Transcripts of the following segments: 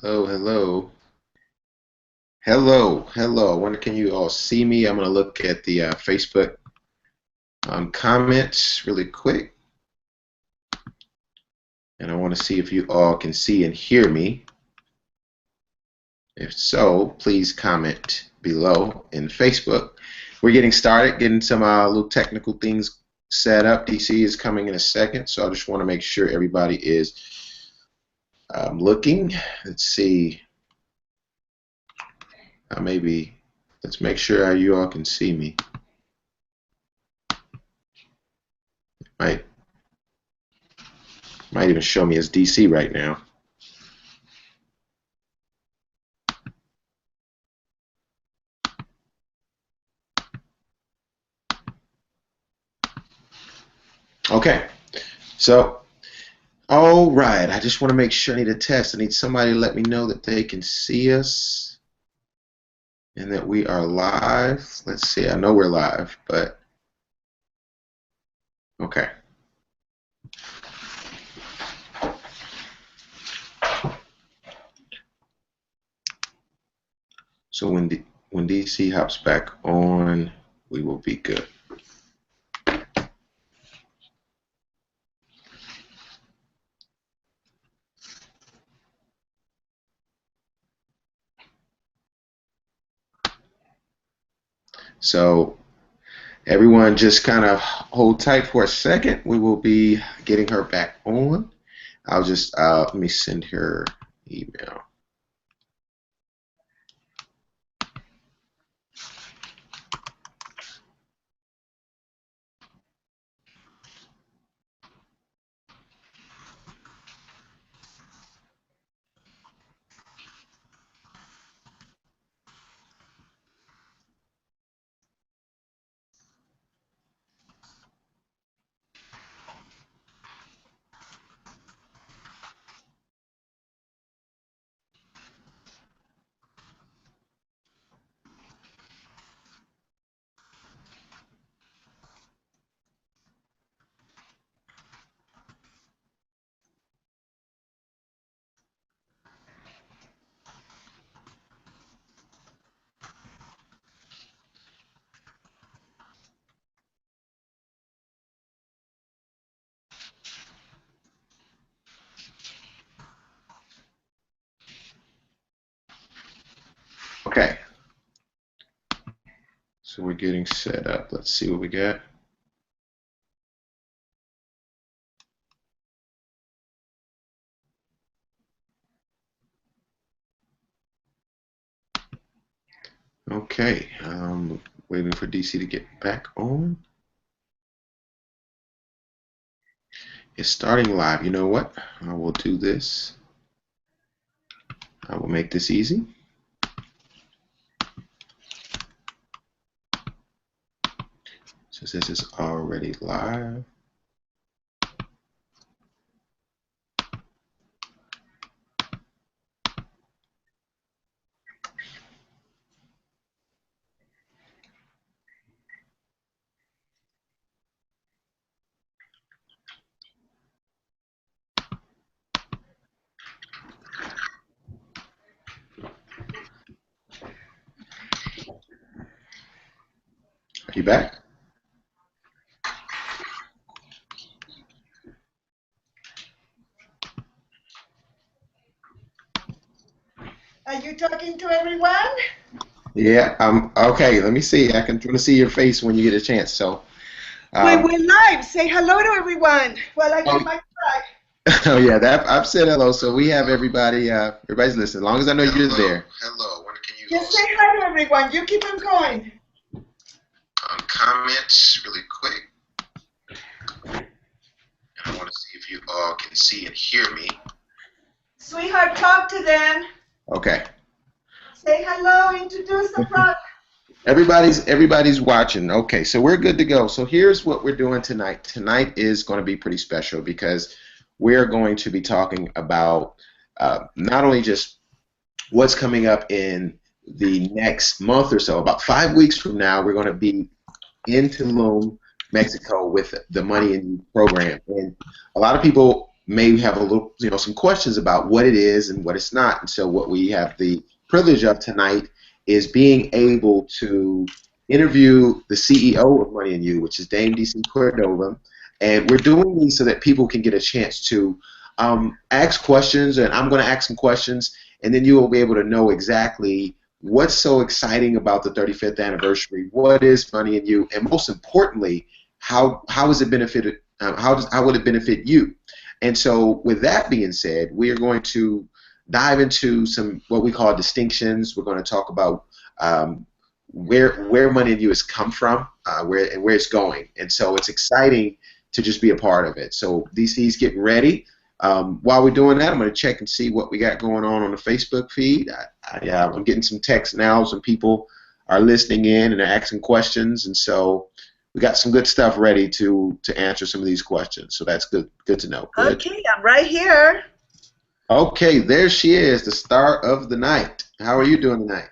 Hello, hello. Hello, hello. I wonder, can you all see me? I'm going to look at the Facebook comments really quick. And I want to see if you all can see and hear me. If so, please comment below in Facebook. We're getting started, getting some little technical things set up. DC is coming in a second, so I just want to make sure everybody is looking. Let's see. Maybe let's make sure you all can see me. Might even show me as DC right now. Okay, so all right, I just want to make sure. I need a test. I need somebody to let me know that they can see us and that we are live. Let's see. I know we're live, but okay. So when DC hops back on, we will be good. So everyone just kind of hold tight for a second. We will be getting her back on. I'll just let me send her email. Okay. So we're getting set up. Let's see what we got. Okay, waiting for DC to get back on. It's starting live. You know what? I will do this. I will make this easy. Since this is already live. Are you back? Are you talking to everyone? Yeah, okay. Let me see. I can try to see your face when you get a chance. So, We're live. Say hello to everyone while I get my flag. oh yeah, I've said hello. So we have everybody. Everybody's listening. As long as I know you're there. Hello. When can you? Just say hi to everyone. You keep on going. Comments really quick. And I want to see if you all can see and hear me. Sweetheart, talk to them. Okay. Say hello. Introduce the product. Everybody's watching. Okay, so we're good to go. So here's what we're doing tonight. Tonight is going to be pretty special because we're going to be talking about not only just what's coming up in the next month or so. About 5 weeks from now, we're going to be in Tulum, Mexico, with the Money in You program. And a lot of people may have a little, some questions about what it is and what it's not. And so what we have the privilege of tonight is being able to interview the CEO of Money and You, which is Dame DC Cordova. And we're doing these so that people can get a chance to ask questions, and I'm going to ask some questions, and then you will be able to know exactly what's so exciting about the 35th anniversary, what is Money and You, and most importantly, how is it benefited, how will it benefit you? And so with that being said, we are going to dive into some what we call distinctions. We're going to talk about where Money and You has come from, where it's going. And so it's exciting to just be a part of it. So DC's getting ready. While we're doing that, I'm going to check and see what we got going on the Facebook feed. I'm getting some texts now. Some people are listening in and they're asking questions, and so we got some good stuff ready to answer some of these questions. So that's good to know. Good. Okay, I'm right here. Okay, there she is, the star of the night. How are you doing tonight?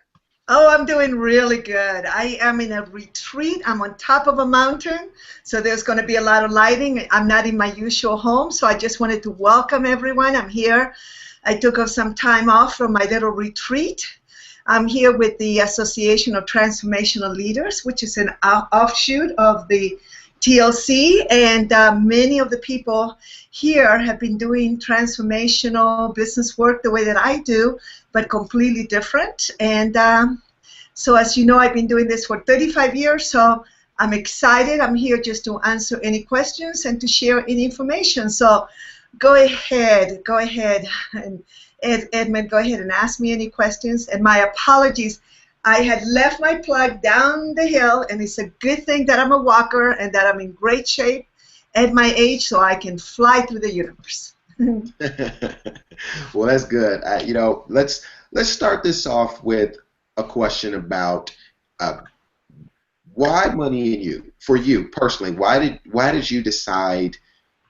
Oh, I'm doing really good. I am in a retreat. I'm on top of a mountain, so there's going to be a lot of lighting. I'm not in my usual home, so I just wanted to welcome everyone. I'm here. I took some time off from my little retreat. I'm here with the Association of Transformational Leaders, which is an offshoot of the TLC, and many of the people here have been doing transformational business work the way that I do, but completely different. And so as you know, I've been doing this for 35 years, so I'm excited. I'm here just to answer any questions and to share any information. So go ahead, and Edmund, go ahead and ask me any questions. And my apologies, I had left my plug down the hill, and it's a good thing that I'm a walker and that I'm in great shape at my age so I can fly through the universe. Well, that's good. Let's start this off with a question about why Money and You, for you personally. Why did you decide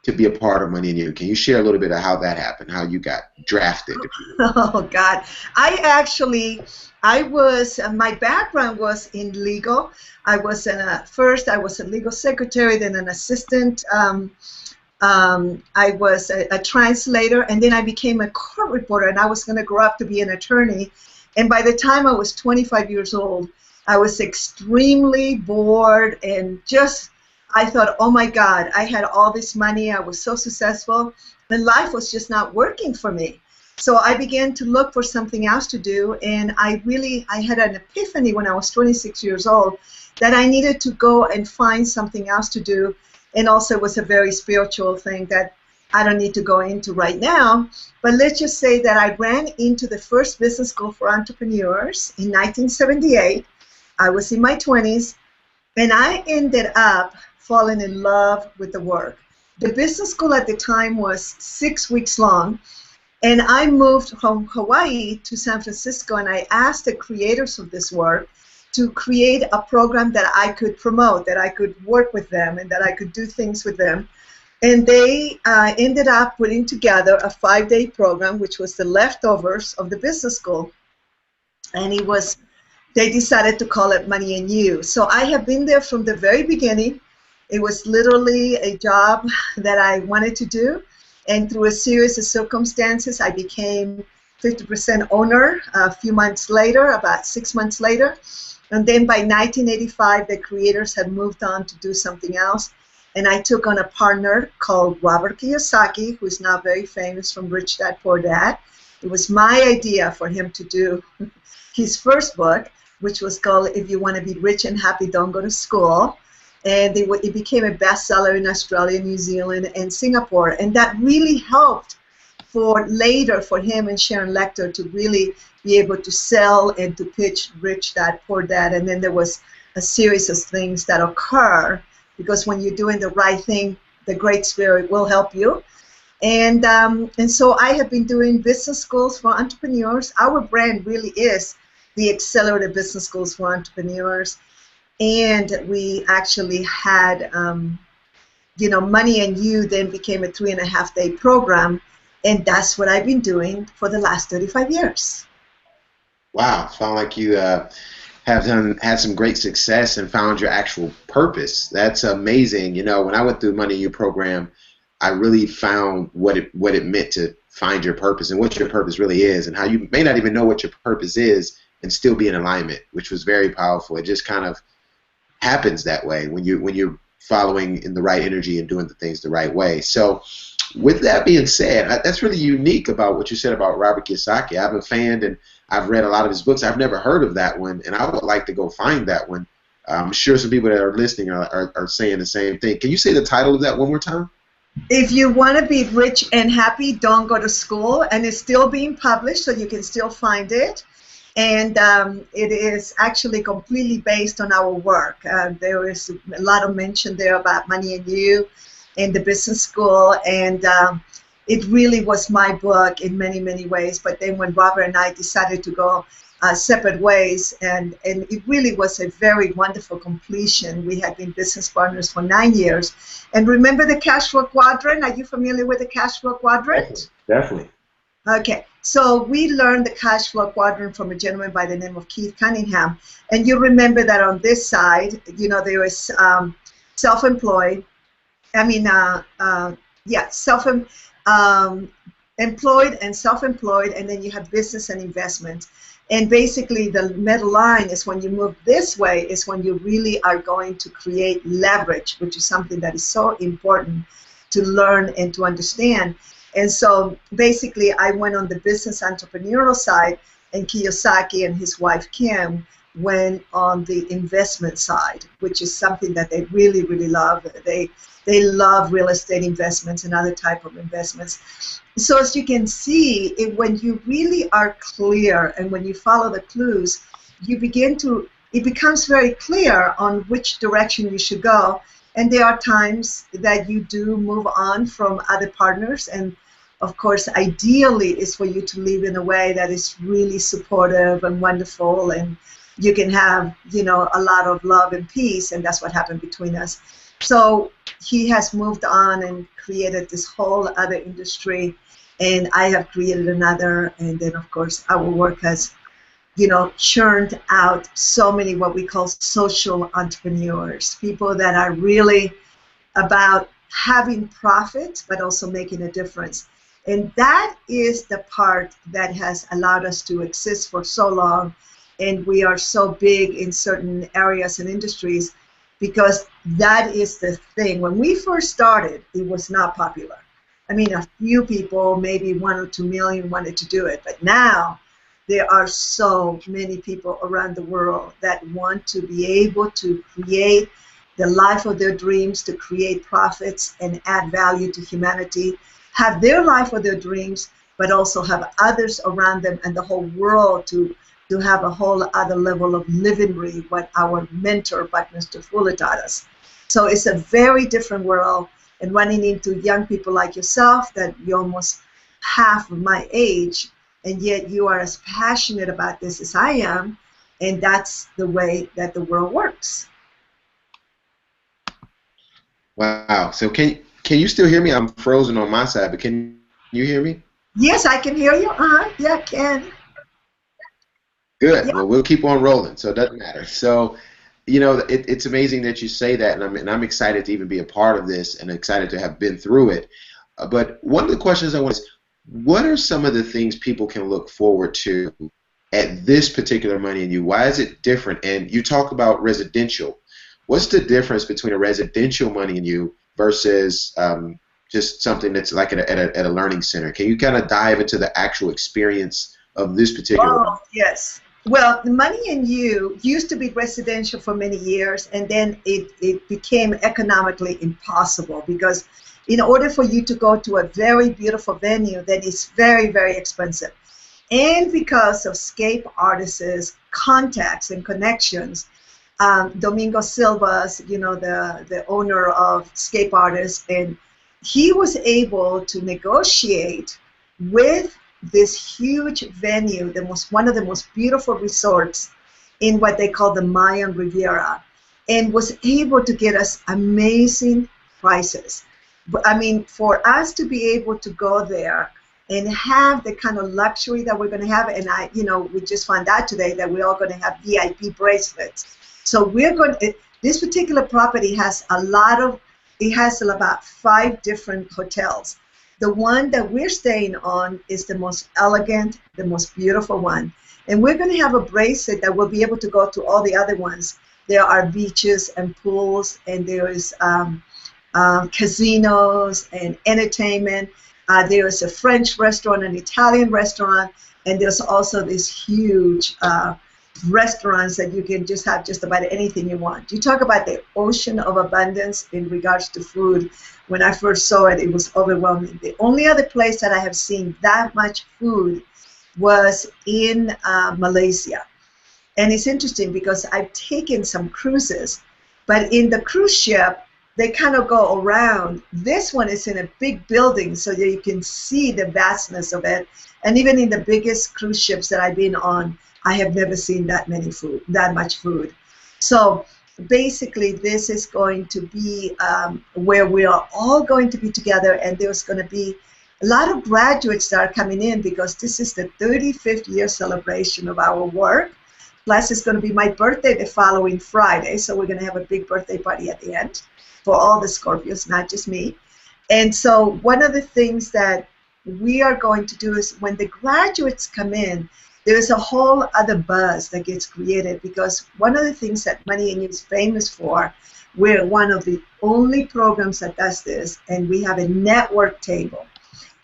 to be a part of Money and You? Can you share a little bit of how that happened, how you got drafted? Oh God, my background was in legal. First I was a legal secretary, then an assistant. I was a translator, and then I became a court reporter, and I was going to grow up to be an attorney. And by the time I was 25 years old, I was extremely bored and I thought, oh my God, I had all this money, I was so successful, and life was just not working for me. So I began to look for something else to do, and I had an epiphany when I was 26 years old that I needed to go and find something else to do. And also it was a very spiritual thing that I don't need to go into right now. But let's just say that I ran into the first business school for entrepreneurs in 1978. I was in my 20s, and I ended up falling in love with the work. The business school at the time was 6 weeks long, and I moved from Hawaii to San Francisco, and I asked the creators of this work to create a program that I could promote, that I could work with them, and that I could do things with them. And they ended up putting together a 5-day program, which was the leftovers of the business school. And they decided to call it Money and You. So I have been there from the very beginning. It was literally a job that I wanted to do. And through a series of circumstances, I became 50% owner a few months later, about 6 months later. And then by 1985, the creators had moved on to do something else. And I took on a partner called Robert Kiyosaki, who is now very famous from Rich Dad, Poor Dad. It was my idea for him to do his first book, which was called If You Want to Be Rich and Happy, Don't Go to School. And it became a bestseller in Australia, New Zealand, and Singapore. And that really helped for him and Sharon Lecter to really be able to sell and to pitch Rich Dad, Poor Dad. And then there was a series of things that occur, because when you're doing the right thing, the Great Spirit will help you. And so I have been doing business schools for entrepreneurs. Our brand really is the Accelerated Business Schools for Entrepreneurs. And we actually had, Money and You then became a 3.5-day program. And that's what I've been doing for the last 35 years. Wow, sound like you have had some great success and found your actual purpose. That's amazing. When I went through Money and You program, I really found what it meant to find your purpose and what your purpose really is, and how you may not even know what your purpose is and still be in alignment, which was very powerful. It just kind of happens that way when you're following in the right energy and doing the things the right way. So with that being said, that's really unique about what you said about Robert Kiyosaki. I'm a fan and I've read a lot of his books. I've never heard of that one, and I would like to go find that one. I'm sure some people that are listening are saying the same thing. Can you say the title of that one more time? If you want to be rich and happy, don't go to school. And it's still being published, so you can still find it. And it is actually completely based on our work. There is a lot of mention there about Money and You in the business school. And it really was my book in many, many ways. But then when Robert and I decided to go separate ways, and it really was a very wonderful completion. We had been business partners for 9 years. And remember the cash flow quadrant? Are you familiar with the cash flow quadrant? Definitely. Okay, so we learned the cash flow quadrant from a gentleman by the name of Keith Cunningham. And you remember that on this side, you know, there is self-employed, employed and self-employed, and then you have business and investment. And basically the middle line is when you move this way is when you really are going to create leverage, which is something that is so important to learn and to understand. And so basically I went on the business entrepreneurial side, and Kiyosaki and his wife Kim went on the investment side, which is something that they really, really love. They love real estate investments and other type of investments. So as you can see, when you really are clear and when you follow the clues, it becomes very clear on which direction you should go. And there are times that you do move on from other partners, and of course, ideally is for you to live in a way that is really supportive and wonderful, and you can have, you know, a lot of love and peace, and that's what happened between us. So he has moved on and created this whole other industry, and I have created another, and then of course our work has, you know, churned out so many what we call social entrepreneurs, people that are really about having profit but also making a difference. And that is the part that has allowed us to exist for so long, and we are so big in certain areas and industries, because that is the thing. When we first started, it was not popular. I mean, a few people, maybe 1 or 2 million, wanted to do it, but now there are so many people around the world that want to be able to create the life of their dreams, to create profits and add value to humanity, have their life of their dreams, but also have others around them and the whole world to have a whole other level of livingry, what our mentor, Mr. Fuller, taught us. So it's a very different world, and running into young people like yourself, that you're almost half of my age, and yet you are as passionate about this as I am, and that's the way that the world works. Wow. So can you still hear me? I'm frozen on my side, but can you hear me? Yes, I can hear you. Yeah, I can. Good. Yeah. Well, we'll keep on rolling, so it doesn't matter. So, you know, it's amazing that you say that, and I'm excited to even be a part of this, and excited to have been through it. But one of the questions I want is, what are some of the things people can look forward to at this particular Money and You? Why is it different? And you talk about residential. What's the difference between a residential Money and You versus just something that's like at a learning center? Can you kind of dive into the actual experience of this particular one? Yes. Well, the Money and You used to be residential for many years, and then it became economically impossible, because in order for you to go to a very beautiful venue that is very, very expensive, and because of scape artists' contacts and connections, Domingo Silva's, you know, the owner of Scape Artists, and he was able to negotiate with this huge venue, one of the most beautiful resorts in what they call the Mayan Riviera, and was able to get us amazing prices. But I mean, for us to be able to go there and have the kind of luxury that we're going to have, and we just found out today that we're all going to have VIP bracelets. So we're going. This particular property has a lot of. it has about 5 different hotels. The one that we're staying on is the most elegant, the most beautiful one. And we're going to have a bracelet that will be able to go to all the other ones. There are beaches and pools, and there is casinos and entertainment. There is a French restaurant, an Italian restaurant, and there's also this huge restaurants that you can just have just about anything you want. You talk about the ocean of abundance in regards to food. When I first saw it, it was overwhelming. The only other place that I have seen that much food was in Malaysia. And it's interesting because I've taken some cruises, but in the cruise ship, they kind of go around. This one is in a big building so that you can see the vastness of it. And even in the biggest cruise ships that I've been on, I have never seen that much food. So basically, this is going to be where we are all going to be together, and there's going to be a lot of graduates that are coming in because this is the 35th year celebration of our work. Plus, it's going to be my birthday the following Friday, so we're going to have a big birthday party at the end for all the Scorpios, not just me. And so one of the things that we are going to do is when the graduates come in, there's a whole other buzz that gets created because one of the things that Money and You is famous for, we're one of the only programs that does this, and we have a network table.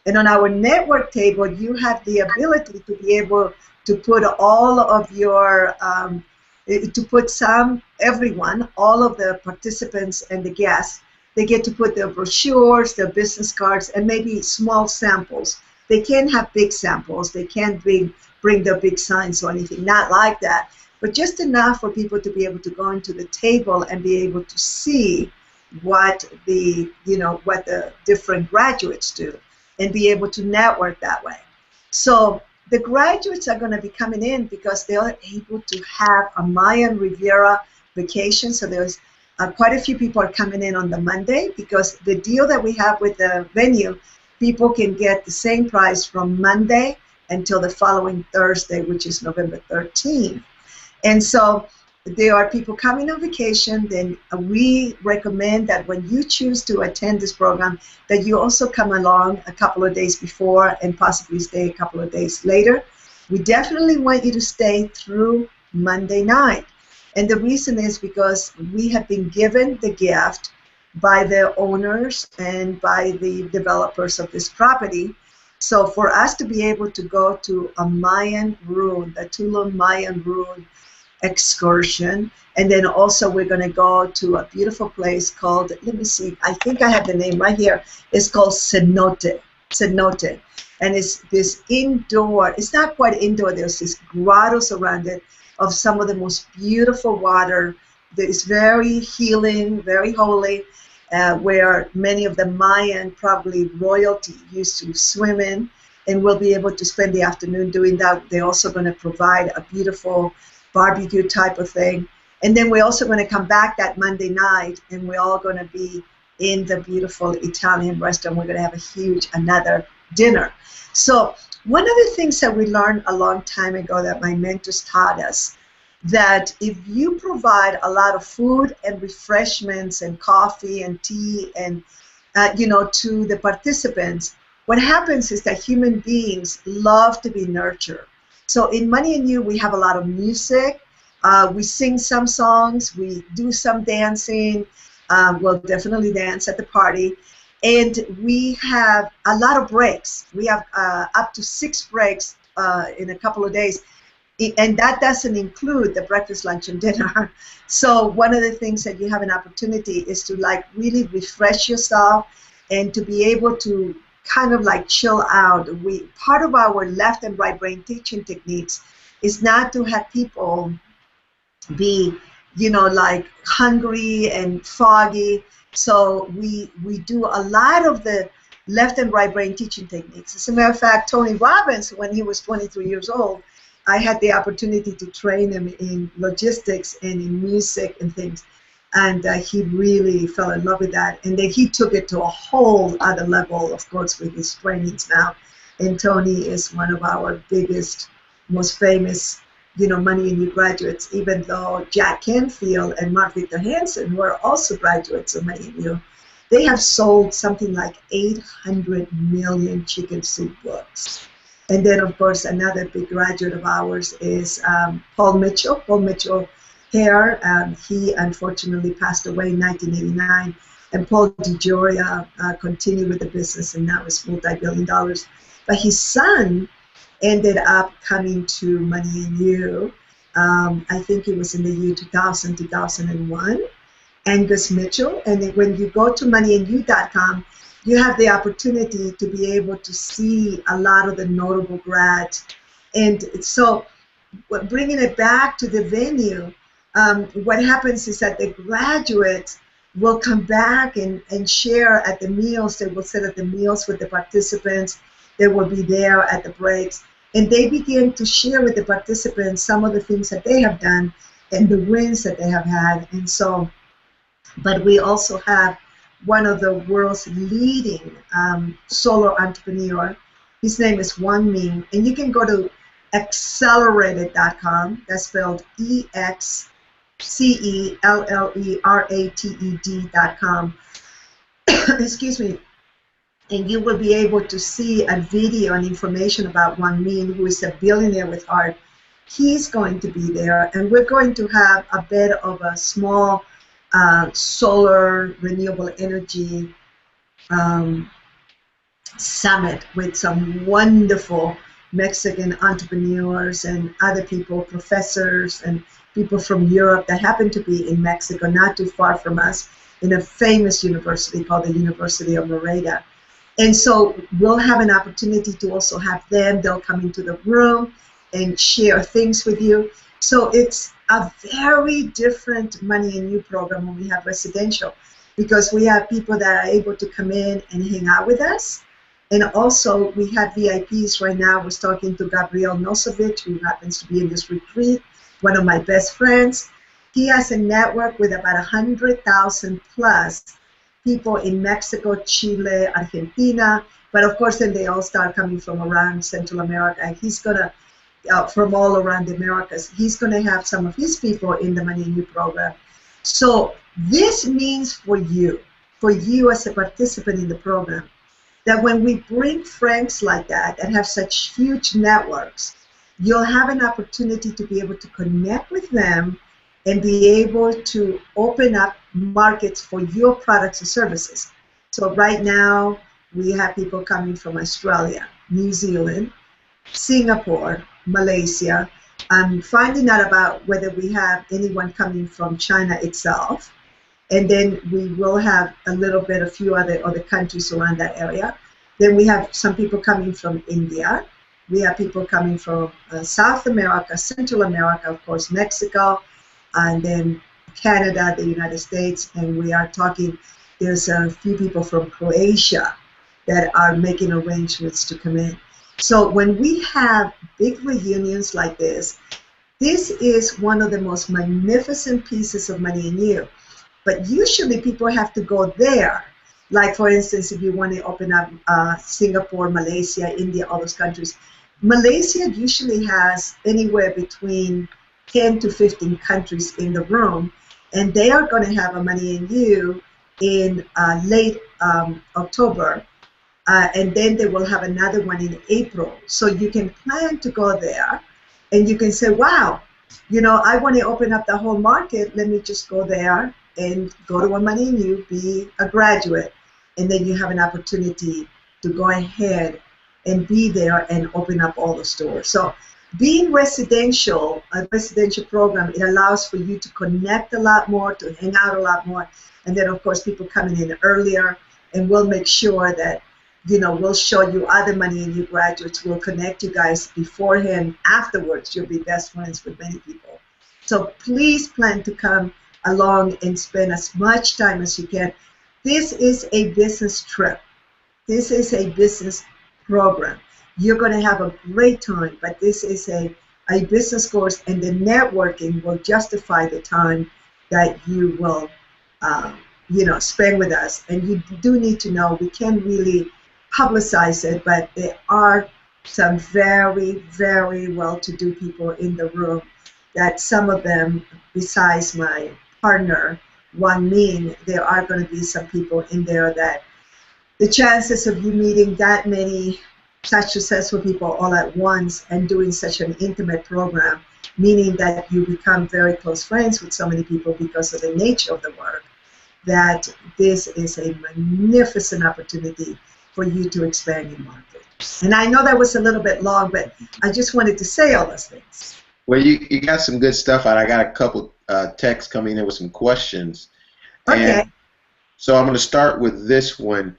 And on our network table, you have the ability to be able to put all of your, everyone, all of the participants and the guests, they get to put their brochures, their business cards, and maybe small samples. They can't have big samples. They can't bring their big signs or anything, not like that, but just enough for people to be able to go into the table and be able to see what the different graduates do and be able to network that way. So the graduates are going to be coming in because they're able to have a Mayan Riviera vacation. So there's quite a few people are coming in on the Monday because the deal that we have with the venue, people can get the same price from Monday until the following Thursday, which is November 13th. And so there are people coming on vacation. Then we recommend that when you choose to attend this program, that you also come along a couple of days before and possibly stay a couple of days later. We definitely want you to stay through Monday night. And the reason is because we have been given the gift by the owners and by the developers of this property. So for us to be able to go to a Mayan ruin, the Tulum Mayan ruin excursion, and then also we're going to go to a beautiful place called, let me see, I think I have the name right here. It's called Cenote. Cenote. And it's this indoor, it's not quite indoor, there's these grottos around it of some of the most beautiful water that is very healing, very holy, where many of the Mayan, probably royalty, used to swim in, and we'll be able to spend the afternoon doing that. They're also going to provide a beautiful barbecue type of thing. And then we're also going to come back that Monday night, and we're all going to be in the beautiful Italian restaurant. We're going to have another dinner. So one of the things that we learned a long time ago that my mentors taught us, that if you provide a lot of food and refreshments and coffee and tea and to the participants, what happens is that human beings love to be nurtured. So in Money and You, we have a lot of music. We sing some songs. We do some dancing. We'll definitely dance at the party. And we have a lot of breaks. We have up to 6 breaks in a couple of days. And that doesn't include the breakfast, lunch, and dinner. So one of the things that you have an opportunity is to really refresh yourself and to be able to kind of chill out. Part of our left and right brain teaching techniques is not to have people be, hungry and foggy. So we do a lot of the left and right brain teaching techniques. As a matter of fact, Tony Robbins, when he was 23 years old, I had the opportunity to train him in logistics and in music and things. And he really fell in love with that. And then he took it to a whole other level, of course, with his trainings now. And Tony is one of our biggest, most famous, Money and You graduates, even though Jack Canfield and Mark Victor Hansen were also graduates of Money and You. They have sold something like 800 million chicken soup books. And then, of course, another big graduate of ours is Paul Mitchell. Paul Mitchell Hare. He unfortunately passed away in 1989. And Paul DiGioia continued with the business, and now is multi-billion dollars. But his son ended up coming to Money and You. I think it was in the year 2000, 2001. Angus Mitchell. And when you go to moneyandyou.com, you have the opportunity to be able to see a lot of the notable grads. And so bringing it back to the venue, what happens is that the graduates will come back and share at the meals. They will sit at the meals with the participants. They will be there at the breaks. And they begin to share with the participants some of the things that they have done and the wins that they have had. And so, but we also have one of the world's leading solo entrepreneur. His name is Wang Ming, and you can go to accelerated.com. That's spelled EXCELLERATED.com. Excuse me. And you will be able to see a video and information about Wang Ming, who is a billionaire with heart. He's going to be there, and we're going to have a bit of a small solar renewable energy summit with some wonderful Mexican entrepreneurs and other people, professors and people from Europe that happen to be in Mexico, not too far from us, in a famous university called the University of Merida. And so we'll have an opportunity to also have them. They'll come into the room and share things with you. So it's a very different Money and You program when we have residential, because we have people that are able to come in and hang out with us. And also we have VIPs right now. I was talking to Gabriel Nosovich, who happens to be in this retreat, one of my best friends. He has a network with about 100,000 plus people in Mexico, Chile, Argentina, but of course then they all start coming from around Central America. And he's gonna, from all around the Americas, he's gonna have some of his people in the Money and You program. So this means for you as a participant in the program, that when we bring friends like that have such huge networks, you'll have an opportunity to be able to connect with them and be able to open up markets for your products and services. So right now, we have people coming from Australia, New Zealand, Singapore, Malaysia. I'm finding out about whether we have anyone coming from China itself. And then we will have a few other countries around that area. Then we have some people coming from India. We have people coming from South America, Central America, of course, Mexico, and then Canada, the United States, and we are talking, there's a few people from Croatia that are making arrangements to come in. So when we have big reunions like this is one of the most magnificent pieces of Money and You. But usually people have to go there. Like, for instance, if you want to open up Singapore, Malaysia, India, all those countries. Malaysia usually has anywhere between 10 to 15 countries in the room, and they are going to have a Money and You in late October, and then they will have another one in April. So you can plan to go there, and you can say, wow, you know, I want to open up the whole market. Let me just go there and go to a Money and You, be a graduate, and then you have an opportunity to go ahead and be there and open up all the stores. So being residential, a residential program, it allows for you to connect a lot more, to hang out a lot more, and then of course people coming in earlier, and we'll make sure that, you know, we'll show you other Money and You graduates. We'll connect you guys beforehand. Afterwards, you'll be best friends with many people. So please plan to come along and spend as much time as you can. This is a business trip. This is a business program. You're going to have a great time, but this is a business course, and the networking will justify the time that you will, you know, spend with us. And you do need to know, we can't really publicize it, but there are some very, very well-to-do people in the room, that some of them, besides my partner, one mean, there are going to be some people in there that the chances of you meeting that many such successful people all at once and doing such an intimate program, meaning that you become very close friends with so many people because of the nature of the work, that this is a magnificent opportunity for you to expand your market. And I know that was a little bit long, but I just wanted to say all those things. Well, you got some good stuff out. I got a couple texts coming in with some questions. Okay. And so I'm going to start with this one.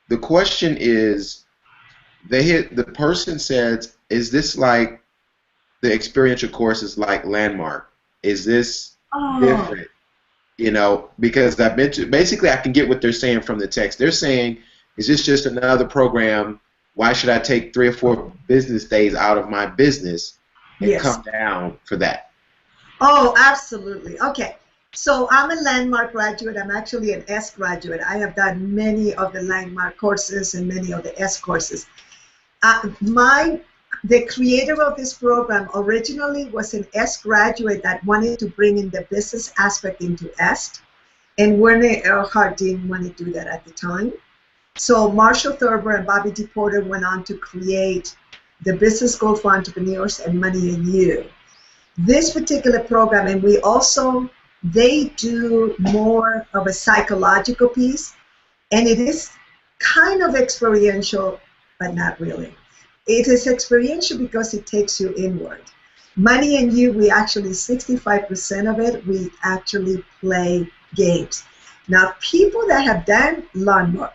The question is, the person says, is this like the experiential courses like Landmark? Is this different? You know, because I've been to, basically I can get what they're saying from the text. They're saying, is this just another program? Why should I take 3 or 4 business days out of my business and come down for that? Oh, absolutely. Okay. So I'm a Landmark graduate. I'm actually an S graduate. I have done many of the Landmark courses and many of the S courses. The creator of this program originally was an S graduate that wanted to bring in the business aspect into S, and Werner Erhard didn't want to do that at the time. So Marshall Thurber and Bobby D. Porter went on to create the Business School for Entrepreneurs and Money and You. This particular program, and they do more of a psychological piece, and it is kind of experiential, but not really. It is experiential because it takes you inward. Money and You, we actually, 65% of it, we actually play games. Now, people that have done Landmark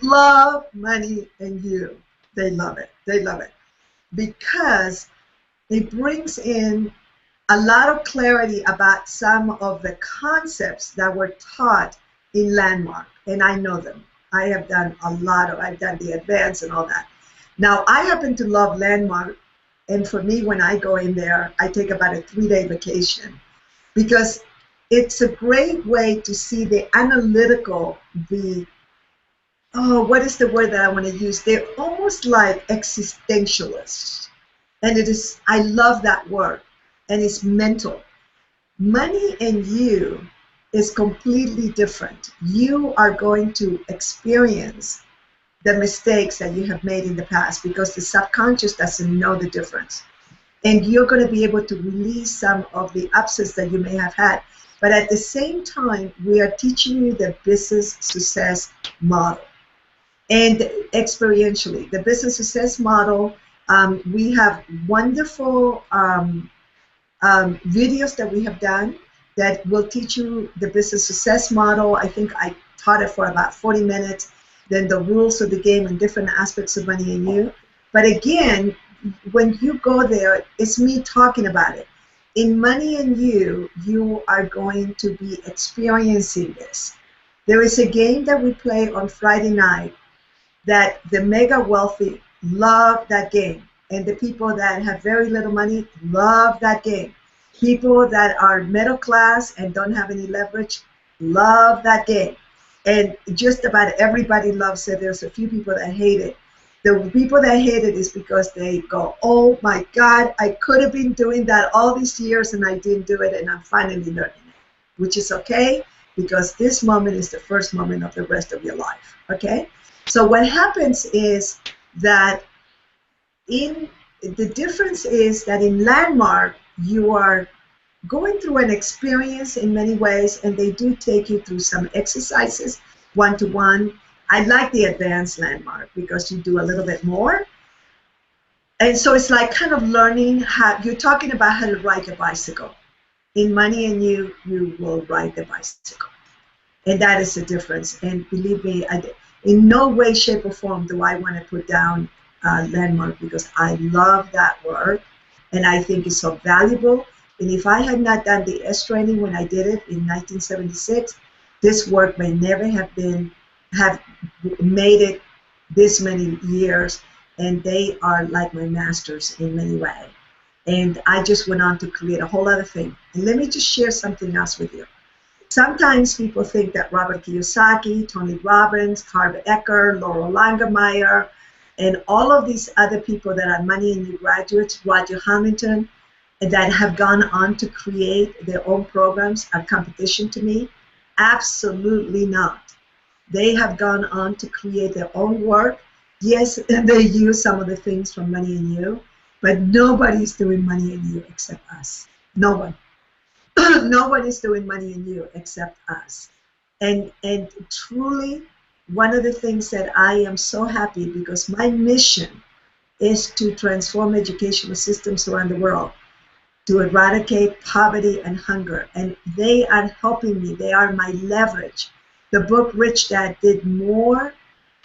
love Money and You. They love it. They love it because it brings in a lot of clarity about some of the concepts that were taught in Landmark, and I know them. I have done I've done the advanced and all that. Now, I happen to love Landmark, and for me, when I go in there, I take about a 3-day vacation because it's a great way to see the analytical, what is the word that I want to use? They're almost like existentialists, and I love that word, and it's mental. Money and You is completely different. You are going to experience the mistakes that you have made in the past because the subconscious doesn't know the difference. And you're going to be able to release some of the upsets that you may have had. But at the same time, we are teaching you the business success model. And experientially, the business success model, we have wonderful videos that we have done that will teach you the business success model. I think I taught it for about 40 minutes. Then the rules of the game and different aspects of Money and You. But again, when you go there, it's me talking about it. In Money and You, you are going to be experiencing this. There is a game that we play on Friday night that the mega wealthy love that game. And the people that have very little money love that game. People that are middle class and don't have any leverage love that game. And just about everybody loves it. There's a few people that hate it. The people that hate it is because they go, oh my God, I could have been doing that all these years and I didn't do it, and I'm finally learning it, which is okay because this moment is the first moment of the rest of your life, okay? So what happens is that the difference is that in Landmark, you are going through an experience in many ways, and they do take you through some exercises, one-to-one. I like the advanced Landmark because you do a little bit more. And so it's like kind of learning how, you're talking about how to ride a bicycle. In Money and You, you will ride the bicycle. And that is the difference. And believe me, in no way, shape, or form do I want to put down Landmark because I love that work, and I think it's so valuable. And if I had not done the S training when I did it in 1976, this work may never have made it this many years. And they are like my masters in many ways. And I just went on to create a whole other thing. And let me just share something else with you. Sometimes people think that Robert Kiyosaki, Tony Robbins, Harvey Eker, Laurel Langermeyer, and all of these other people that are Money and You graduates, Roger Hamilton, that have gone on to create their own programs are competition to me. Absolutely not. They have gone on to create their own work. Yes, they use some of the things from Money and You, but nobody's doing Money and You except us. No one. No one is doing Money and You except us. And truly, one of the things that I am so happy, because my mission is to transform educational systems around the world, to eradicate poverty and hunger. And they are helping me. They are my leverage. The book Rich Dad did more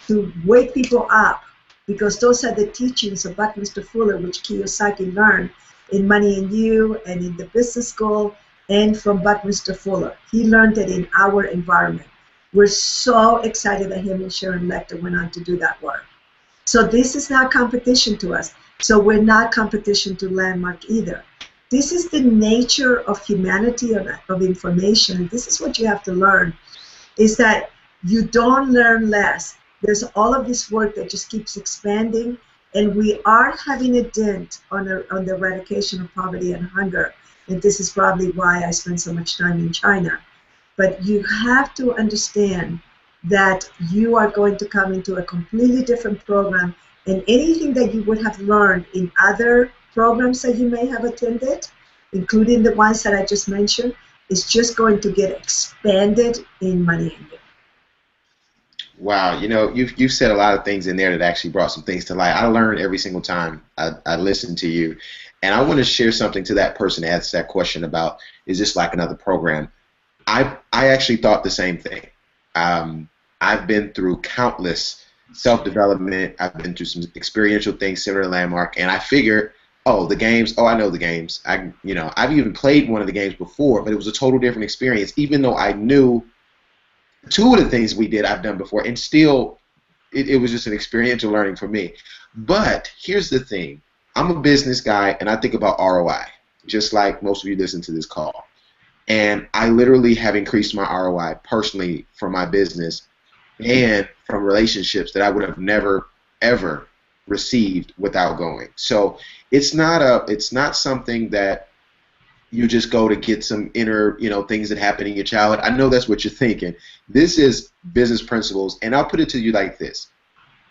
to wake people up, because those are the teachings of Buckminster Fuller, which Kiyosaki learned in Money and You and in the business school and from Buckminster Fuller. He learned it in our environment. We're so excited that him and Sharon Lecter went on to do that work. So this is not competition to us. So we're not competition to Landmark either. This is the nature of humanity, of information. This is what you have to learn, is that you don't learn less. There's all of this work that just keeps expanding, and we are having a dent on the eradication of poverty and hunger. And this is probably why I spend so much time in China. But you have to understand that you are going to come into a completely different program, and anything that you would have learned in other programs that you may have attended, including the ones that I just mentioned, is just going to get expanded in Money and You. Wow, you know, you've said a lot of things in there that actually brought some things to light. I learn every single time I listen to you, and I want to share something to that person that asked that question about, is this like another program? I actually thought the same thing. I've been through countless self-development. I've been through some experiential things similar to Landmark, and I figured, oh, the games. Oh, I know the games. I've even played one of the games before, but it was a total different experience. Even though I knew two of the things we did, I've done before, and still, it was just an experiential learning for me. But here's the thing: I'm a business guy, and I think about ROI, just like most of you listen to this call. And I literally have increased my ROI personally from my business and from relationships that I would have never, ever received without going. So it's not something that you just go to get some inner, things that happen in your childhood. I know that's what you're thinking. This is business principles, and I'll put it to you like this.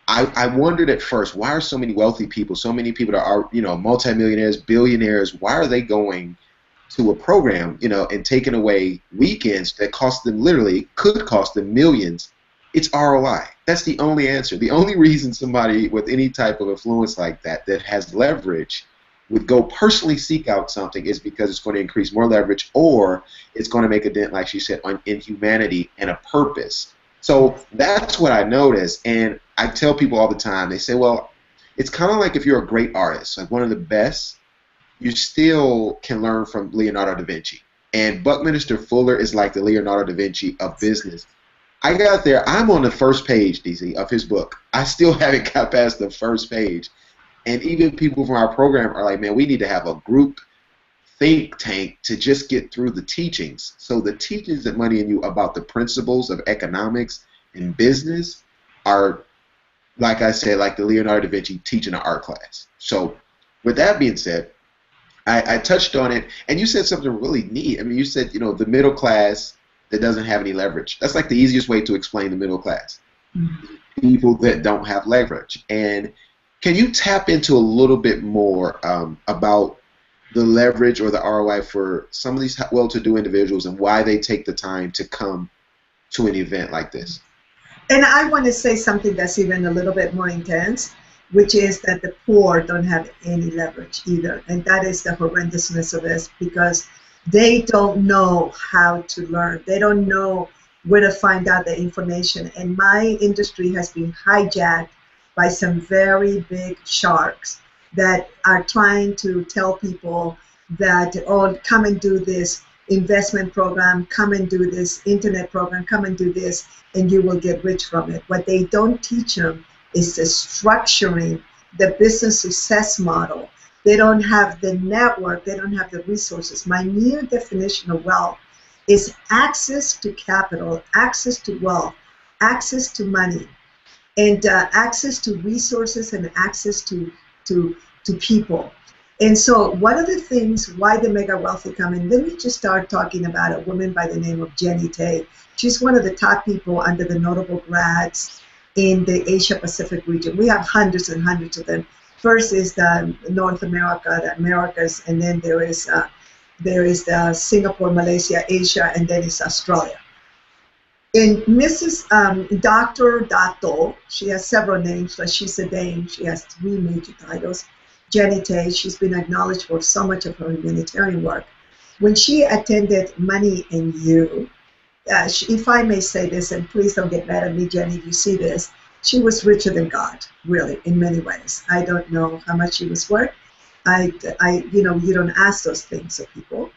I wondered at first, why are so many wealthy people, so many people that are, multimillionaires, billionaires, why are they going to a program, and taking away weekends that could cost them millions? It's ROI. That's the only answer. The only reason somebody with any type of influence like that has leverage would go personally seek out something is because it's going to increase more leverage, or it's going to make a dent, like she said, in humanity and a purpose. So that's what I notice, and I tell people all the time, they say, well, it's kind of like if you're a great artist, like one of the best, you still can learn from Leonardo da Vinci. And Buckminster Fuller is like the Leonardo da Vinci of business. I got there, I'm on the first page, DC, of his book. I still haven't got past the first page. And even people from our program are like, man, we need to have a group think tank to just get through the teachings. So the teachings at Money and You about the principles of economics and business are, like I said, like the Leonardo da Vinci teaching an art class. So with that being said, I touched on it, and you said something really neat. I mean, you said, the middle class that doesn't have any leverage. That's like the easiest way to explain the middle class. Mm-hmm. People that don't have leverage. And can you tap into a little bit more about the leverage or the ROI for some of these well-to-do individuals and why they take the time to come to an event like this? And I want to say something that's even a little bit more intense, which is that the poor don't have any leverage either. And that is the horrendousness of this, because they don't know how to learn. They don't know where to find out the information. And my industry has been hijacked by some very big sharks that are trying to tell people that, oh, come and do this investment program, come and do this internet program, come and do this, and you will get rich from it. What they don't teach them is the structuring, the business success model. They don't have the network, they don't have the resources. My new definition of wealth is access to capital, access to wealth, access to money, and access to resources and access to people. And so one of the things why the mega wealthy come in, let me just start talking about a woman by the name of Jenny Tay. She's one of the top people under the notable grads in the Asia Pacific region. We have hundreds and hundreds of them. First is the North America, the Americas, and then there is the Singapore, Malaysia, Asia, and then it's Australia. And Mrs. Dr. Dato, she has several names, but she's a dame. She has 3 major titles. Jenny Tay, she's been acknowledged for so much of her humanitarian work. When she attended Money and You, if I may say this, and please don't get mad at me, Jenny, if you see this, she was richer than God, really, in many ways. I don't know how much she was worth. You don't ask those things of people,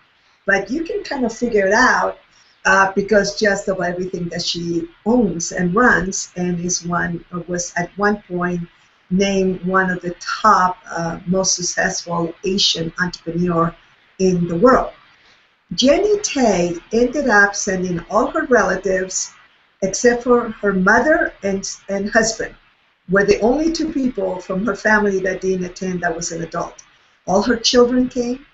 but you can kind of figure it out because just of everything that she owns and runs, and was at one point named one of the top, most successful Asian entrepreneur in the world. Jenny Tay ended up sending all her relatives, except for her mother and husband, were the only 2 people from her family that didn't attend that was an adult. All her children came,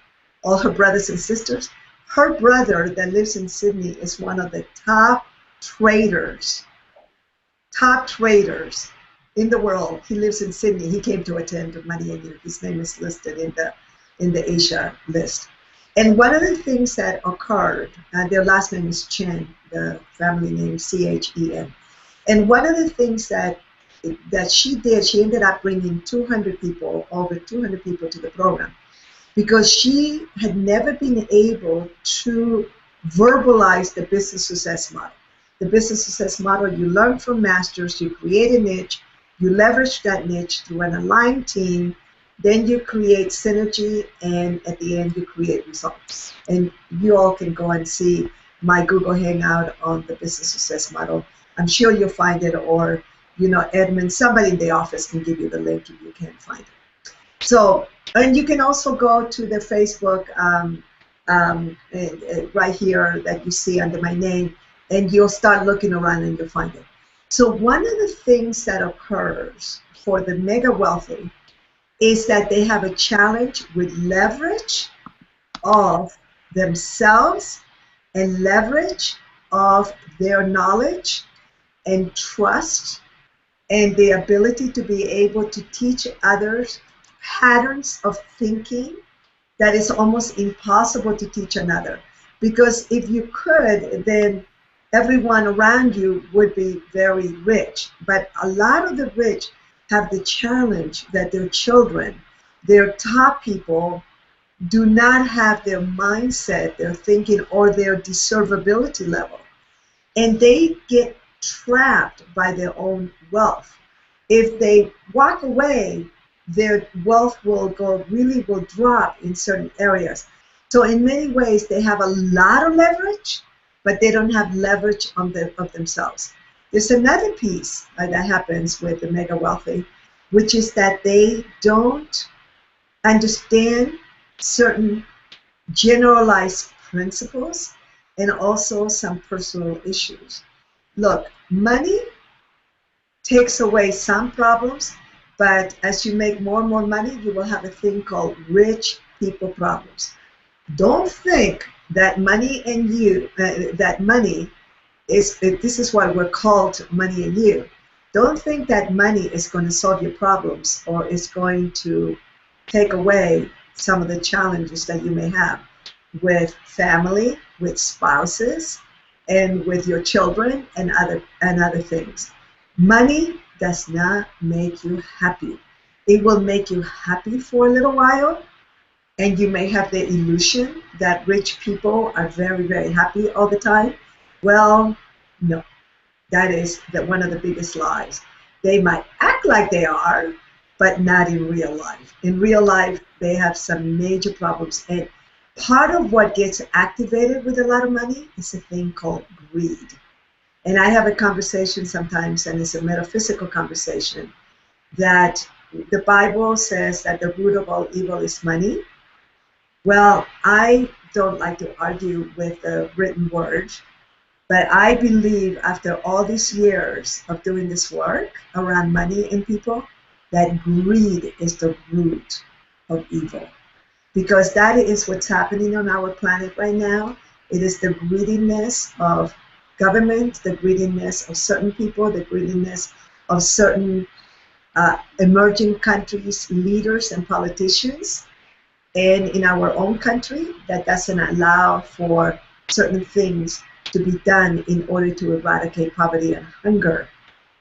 all her brothers and sisters. Her brother that lives in Sydney is one of the top traders in the world. He lives in Sydney. He came to attend Money and You. His name is listed in the Asia list. And one of the things that occurred, their last name is Chen, the family name Chen. And one of the things that she did, she ended up bringing 200 people, over 200 people to the program, because she had never been able to verbalize the business success model. The business success model, you learn from masters, you create a niche, you leverage that niche through an aligned team, then you create synergy, and at the end you create results. And you all can go and see my Google Hangout on the business success model. I'm sure you'll find it, or Edmund, somebody in the office can give you the link if you can't find it. So, and you can also go to the Facebook right here that you see under my name, and you'll start looking around and you'll find it. So one of the things that occurs for the mega wealthy is that they have a challenge with leverage of themselves and leverage of their knowledge and trust and the ability to be able to teach others patterns of thinking that is almost impossible to teach another. Because if you could, then everyone around you would be very rich. But a lot of the rich have the challenge that their children, their top people, do not have their mindset, their thinking, or their deservability level. And they get trapped by their own wealth. If they walk away, their wealth will drop in certain areas. So in many ways, they have a lot of leverage, but they don't have leverage of themselves. There's another piece that happens with the mega wealthy, which is that they don't understand certain generalized principles and also some personal issues. Look, money takes away some problems, but as you make more and more money, you will have a thing called rich people problems. Don't think that money and you, this is why we're called Money and You. Don't think that money is going to solve your problems or is going to take away some of the challenges that you may have with family, with spouses, and with your children and other things. Money does not make you happy. It will make you happy for a little while, and you may have the illusion that rich people are very, very happy all the time. Well, no. That is one of the biggest lies. They might act like they are, but not in real life. In real life, they have some major problems. And part of what gets activated with a lot of money is a thing called greed. And I have a conversation sometimes, and it's a metaphysical conversation, that the Bible says that the root of all evil is money. Well, I don't like to argue with the written word, but I believe after all these years of doing this work around money and people, that greed is the root of evil. because that is what's happening on our planet right now. It is the greediness of government, the greediness of certain people, the greediness of certain emerging countries, leaders and politicians, and in our own country that doesn't allow for certain things to be done in order to eradicate poverty and hunger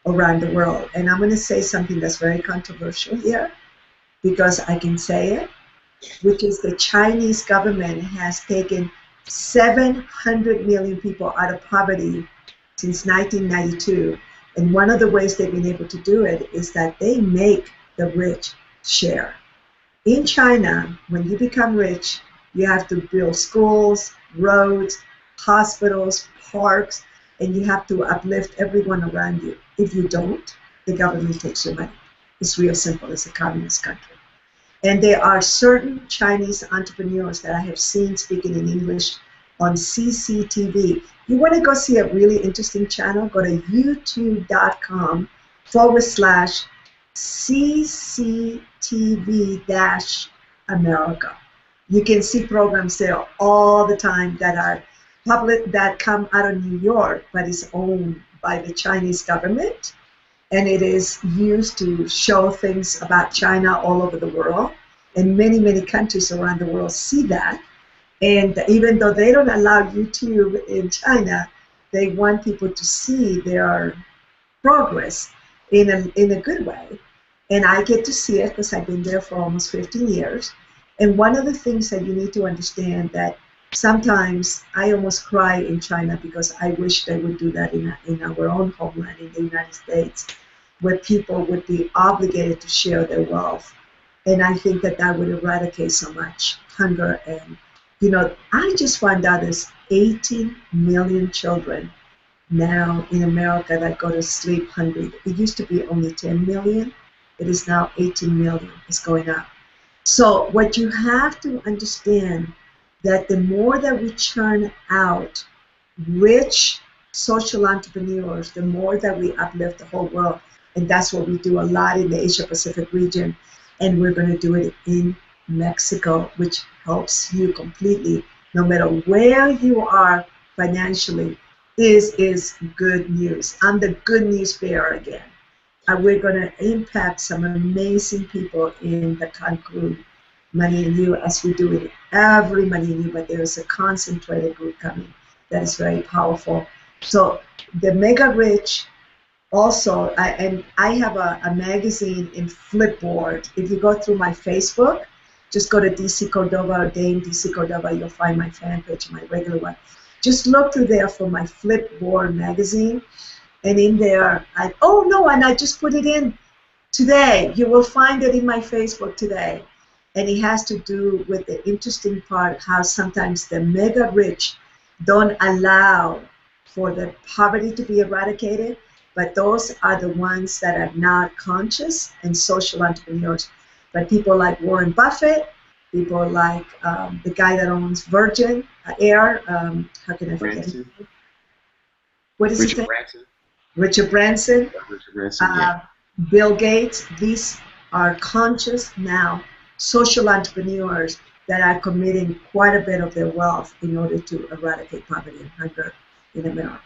around the world. And I'm going to say something that's very controversial here because I can say it, which is the Chinese government has taken 700 million people out of poverty since 1992. And one of the ways they've been able to do it is that they make the rich share. In China, when you become rich, you have to build schools, roads, hospitals, parks, and you have to uplift everyone around you. If you don't, the government takes your money. It's real simple. It's a communist country. And there are certain Chinese entrepreneurs that I have seen speaking in English on CCTV. You want to go see a really interesting channel? Go to youtube.com/CCTV-America. You can see programs there all the time that are public, that come out of New York, but is owned by the Chinese government. And it is used to show things about China all over the world. And many, many countries around the world see that. And even though they don't allow YouTube in China, they want people to see their progress in a good way. And I get to see it because I've been there for almost 15 years. And one of the things that you need to understand that sometimes I almost cry in China because I wish they would do that in our own homeland, in the United States, where people would be obligated to share their wealth. And I think that that would eradicate so much hunger. And, you know, I just found out there's 18 million children now in America that go to sleep hungry. It used to be only 10 million. It is now 18 million. It's going up. So what you have to understand that the more that we churn out rich social entrepreneurs, the more that we uplift the whole world. And that's what we do a lot in the Asia Pacific region. And we're going to do it in Mexico, which helps you completely, no matter where you are financially. This is good news. I'm the good news bearer again. And we're going to impact some amazing people in the Cancun Money in You, as we do it every Money in You, but there is a concentrated group coming that is very powerful. So the mega rich also, and I have a magazine in Flipboard. If you go through my Facebook, just go to DC Cordova or Dame DC Cordova, you'll find my fan page, my regular one. Just look through there for my Flipboard magazine. And in there, and I just put it in today. You will find it in my Facebook today. And it has to do with the interesting part, how sometimes the mega rich don't allow for the poverty to be eradicated, but those are the ones that are not conscious and social entrepreneurs. But people like Warren Buffett, people like the guy that owns Virgin Air, how can I forget his name? What is his name? Richard Branson, Yeah. Bill Gates. These are conscious now social entrepreneurs that are committing quite a bit of their wealth in order to eradicate poverty and hunger in America.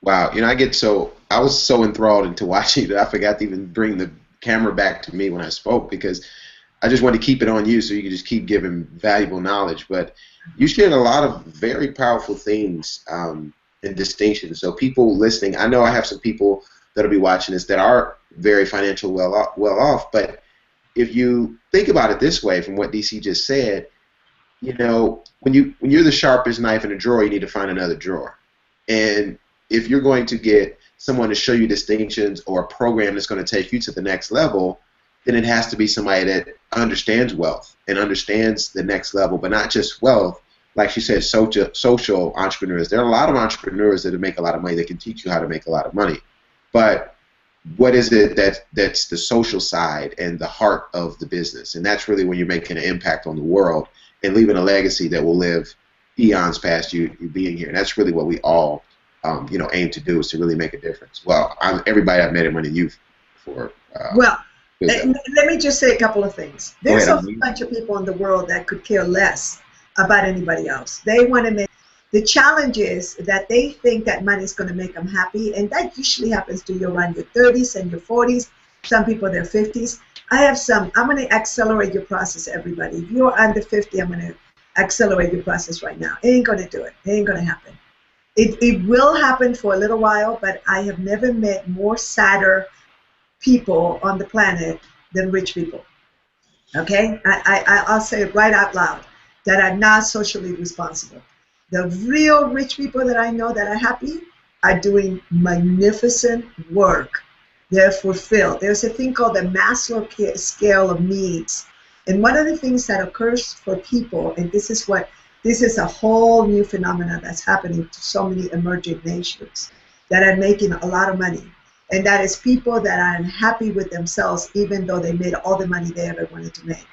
Wow, I was so enthralled into watching that I forgot to even bring the camera back to me when I spoke, because I just wanted to keep it on you so you could just keep giving valuable knowledge. But you shared a lot of very powerful things and distinctions. So people listening, I know I have some people that'll be watching this that are very financially well off, but if you think about it this way, from what DC just said, you know, when you're the sharpest knife in a drawer, you need to find another drawer. And if you're going to get someone to show you distinctions or a program that's going to take you to the next level, then it has to be somebody that understands wealth and understands the next level, but not just wealth. Like she said, social entrepreneurs. There are a lot of entrepreneurs that make a lot of money that can teach you how to make a lot of money. But what is it that's the social side and the heart of the business? And that's really when you're making an impact on the world and leaving a legacy that will live eons past you being here. And that's really what we all aim to do, is to really make a difference. Well, everybody I've met in Money Youth for. Well, Good job. And let me just say a couple of things. Go There's ahead. a bunch of people in the world that could care less about anybody else. They want to make the challenge is that they think that money is going to make them happy, and that usually happens to you around your 30s and your 40s. Some people their 50s. I'm going to accelerate your process, everybody. If you're under 50, I'm going to accelerate your process right now. It ain't going to do it. It ain't going to happen. It will happen for a little while, but I have never met more sadder people on the planet than rich people. Okay? I'll say it right out loud that are not socially responsible. The real rich people that I know that are happy are doing magnificent work. They're fulfilled. There's a thing called the Maslow scale of needs. And one of the things that occurs for people, and this is a whole new phenomenon that's happening to so many emerging nations that are making a lot of money. And that is people that are unhappy with themselves even though they made all the money they ever wanted to make.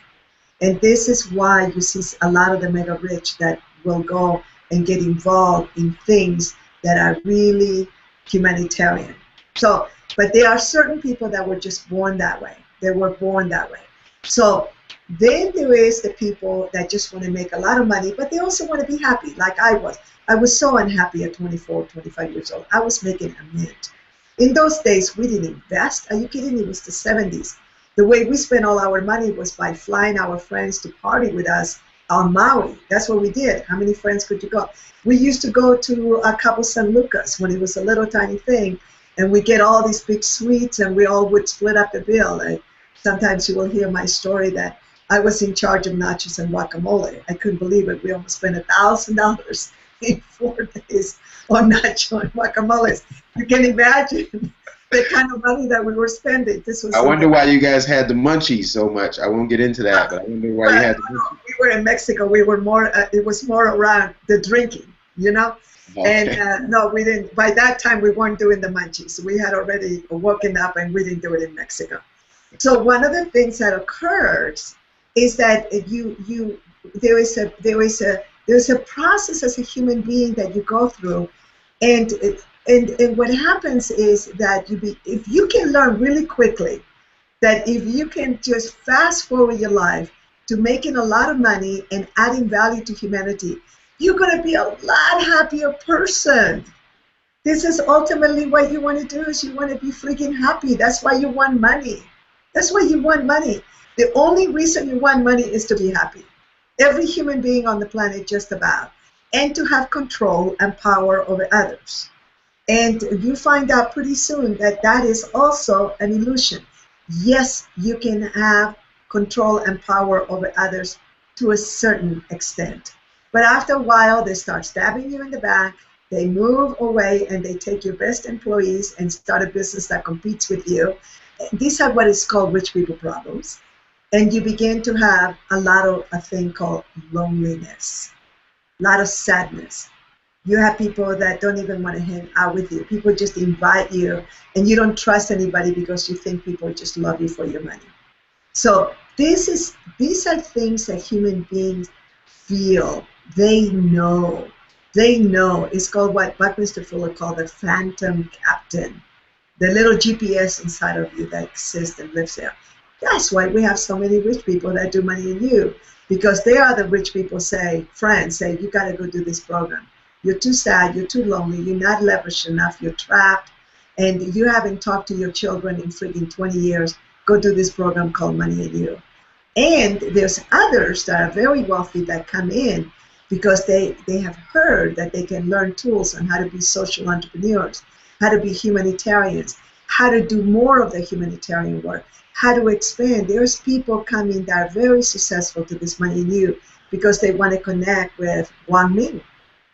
And this is why you see a lot of the mega rich that will go and get involved in things that are really humanitarian. So, but there are certain people that were just born that way. They were born that way. So then there is the people that just want to make a lot of money, but they also want to be happy, like I was. I was so unhappy at 24, 25 years old. I was making a mint. In those days, we didn't invest. Are you kidding me? It was the 70s. The way we spent all our money was by flying our friends to party with us on Maui. That's what we did. How many friends could you go? We used to go to Cabo San Lucas when it was a little tiny thing, and we get all these big suites, and we all would split up the bill. And sometimes you will hear my story that I was in charge of nachos and guacamole. I couldn't believe it. We almost spent $1,000 in 4 days on nacho and guacamoles. You can imagine the kind of money that we were spending. This was. I wonder why you guys had the munchies so much. I won't get into that, but I wonder why you had the munchies. We were in Mexico. We were more. It was more around the drinking, you know. Okay. And no, we didn't. By that time, we weren't doing the munchies. We had already woken up, and we didn't do it in Mexico. So one of the things that occurs is that there's a process as a human being that you go through, and what happens is that if you can learn really quickly that if you can just fast forward your life to making a lot of money and adding value to humanity, you're going to be a lot happier person. This is ultimately what you want to do, is you want to be freaking happy. That's why you want money. That's why you want money. The only reason you want money is to be happy. Every human being on the planet, just about, and to have control and power over others. And you find out pretty soon that that is also an illusion. Yes, you can have control and power over others to a certain extent. But after a while, they start stabbing you in the back, they move away, and they take your best employees and start a business that competes with you. These are what is called rich people problems. And you begin to have a thing called loneliness, a lot of sadness. You have people that don't even want to hang out with you. People just invite you, and you don't trust anybody because you think people just love you for your money. So these are things that human beings feel. They know. They know. It's called what Buckminster Fuller called the phantom captain, the little GPS inside of you that exists and lives there. That's why we have so many rich people that do money in you, because they are the rich people friends say, you got to go do this program. You're too sad, you're too lonely, you're not leveraged enough, you're trapped, and you haven't talked to your children in freaking 20 years. Go do this program called Money in You. And there's others that are very wealthy that come in because they have heard that they can learn tools on how to be social entrepreneurs, how to be humanitarians, how to do more of the humanitarian work, how to expand. There's people coming that are very successful to this Money in You because they want to connect with Wang Ming.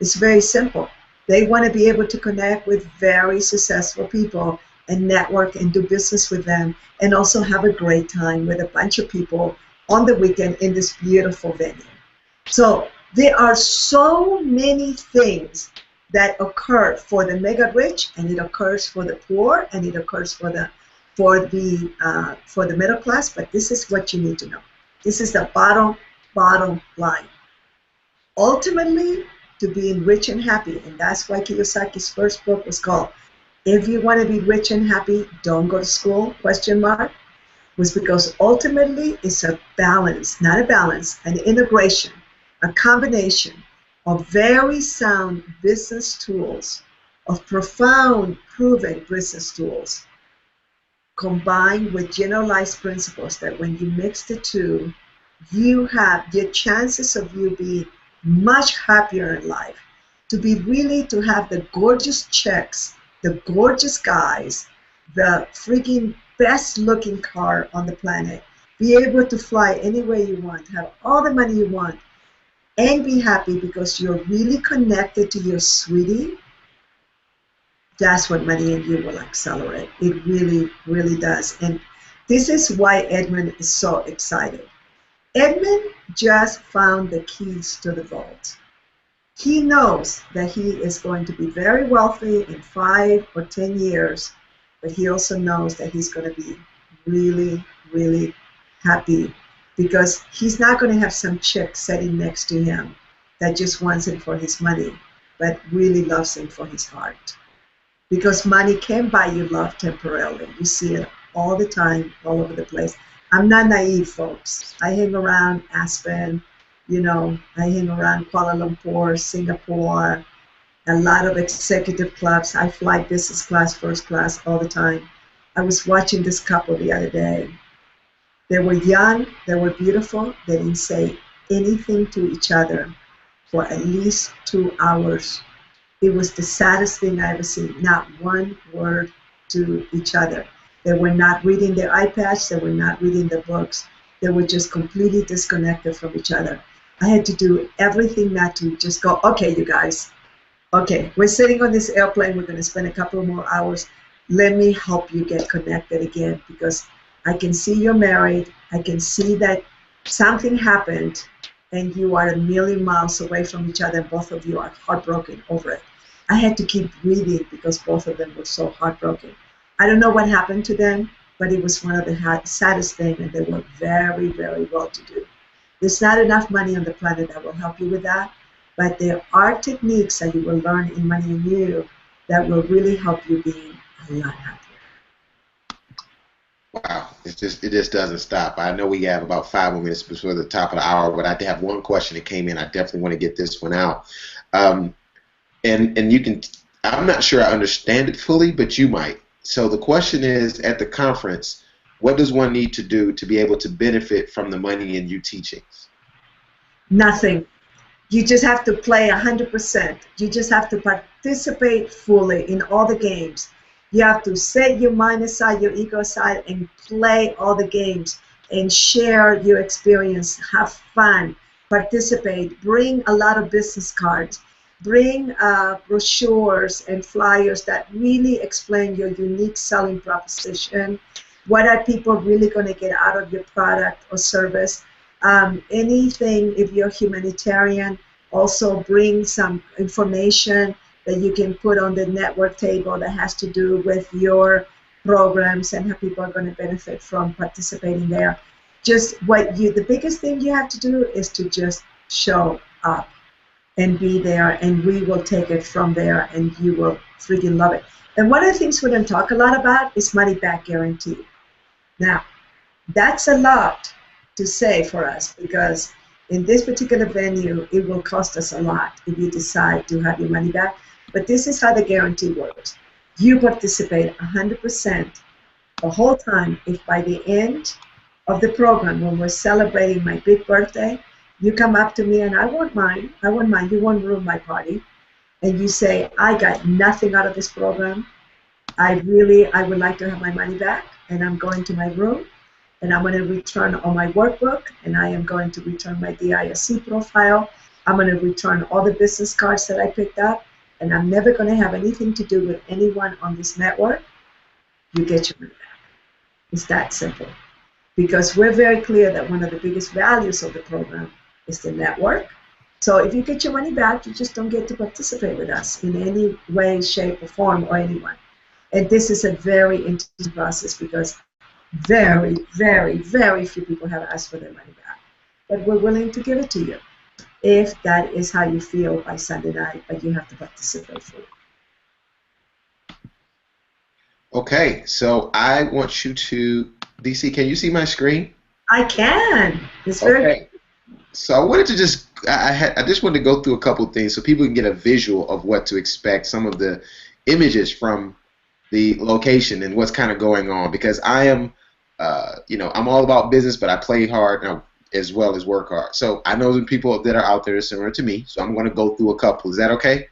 It's very simple. They want to be able to connect with very successful people and network and do business with them, and also have a great time with a bunch of people on the weekend in this beautiful venue. So there are so many things that occur for the mega rich, and it occurs for the poor, and it occurs for the middle class. But this is what you need to know. This is the bottom line. Ultimately, to being rich and happy, and that's why Kiyosaki's first book was called "If You Want to Be Rich and Happy, Don't Go to School?" ? was because ultimately it's a balance, not a balance, an integration, a combination of very sound business tools, of profound, proven business tools, combined with generalized principles that when you mix the two, you have the chances of you being much happier in life, to be really to have the gorgeous chicks, the gorgeous guys, the freaking best looking car on the planet, be able to fly anywhere you want, have all the money you want, and be happy because you're really connected to your sweetie. That's what money and you will accelerate. It really, really does. And this is why Edmund is so excited. Edmund just found the keys to the vault. He knows that he is going to be very wealthy in 5 or 10 years, but he also knows that he's going to be really, really happy because he's not going to have some chick sitting next to him that just wants him for his money, but really loves him for his heart. Because money can buy you love temporarily. You see it all the time, all over the place. I'm not naive, folks. I hang around Aspen, I hang around Kuala Lumpur, Singapore, a lot of executive clubs. I fly business class, first class all the time. I was watching this couple the other day. They were young, they were beautiful, they didn't say anything to each other for at least 2 hours. It was the saddest thing I ever seen. Not one word to each other. They were not reading their iPads, they were not reading their books. They were just completely disconnected from each other. I had to do everything not to just go, okay, you guys, okay, we're sitting on this airplane, we're going to spend a couple more hours. Let me help you get connected again because I can see you're married. I can see that something happened and you are a million miles away from each other and both of you are heartbroken over it. I had to keep breathing because both of them were so heartbroken. I don't know what happened to them, but it was one of the saddest things, and they were very, very well to do. There's not enough money on the planet that will help you with that, but there are techniques that you will learn in Money and You that will really help you being a lot happier. Wow, it just doesn't stop. I know we have about 5 more minutes before the top of the hour, but I did have one question that came in. I definitely want to get this one out. And you can, I'm not sure I understand it fully, but you might. So the question is, at the conference, what does one need to do to be able to benefit from the Money and You teachings? Nothing. You just have to play 100%. You just have to participate fully in all the games. You have to set your mind aside, your ego aside, and play all the games and share your experience. Have fun. Participate. Bring a lot of business cards. Bring brochures and flyers that really explain your unique selling proposition. What are people really going to get out of your product or service? Anything, if you're humanitarian, also bring some information that you can put on the network table that has to do with your programs and how people are going to benefit from participating there. Just the biggest thing you have to do is to just show up and be there, and we will take it from there, and you will freaking love it. And one of the things we don't talk a lot about is money back guarantee. Now, that's a lot to say for us because in this particular venue, it will cost us a lot if you decide to have your money back. But this is how the guarantee works. You participate 100% the whole time. If by the end of the program, when we're celebrating my big birthday, you come up to me and I won't mind, you won't ruin my party, and you say, I got nothing out of this program. I would like to have my money back, and I'm going to my room, and I'm going to return all my workbook, and I am going to return my DISC profile. I'm going to return all the business cards that I picked up, and I'm never going to have anything to do with anyone on this network. You get your money back. It's that simple. Because we're very clear that one of the biggest values of the program is the network. So if you get your money back, you just don't get to participate with us in any way, shape, or form, or anyone. And this is a very interesting process because very, very, very few people have asked for their money back. But we're willing to give it to you if that is how you feel by Sunday night, but you have to participate fully. Okay, so I want you to DC, can you see my screen? I can. It's very. Okay. So I wanted to just I just wanted to go through a couple things so people can get a visual of what to expect, some of the images from the location and what's kind of going on because I am I'm all about business, but I play hard as well as work hard. So I know the people that are out there are similar to me. So I'm going to go through a couple. Is that okay?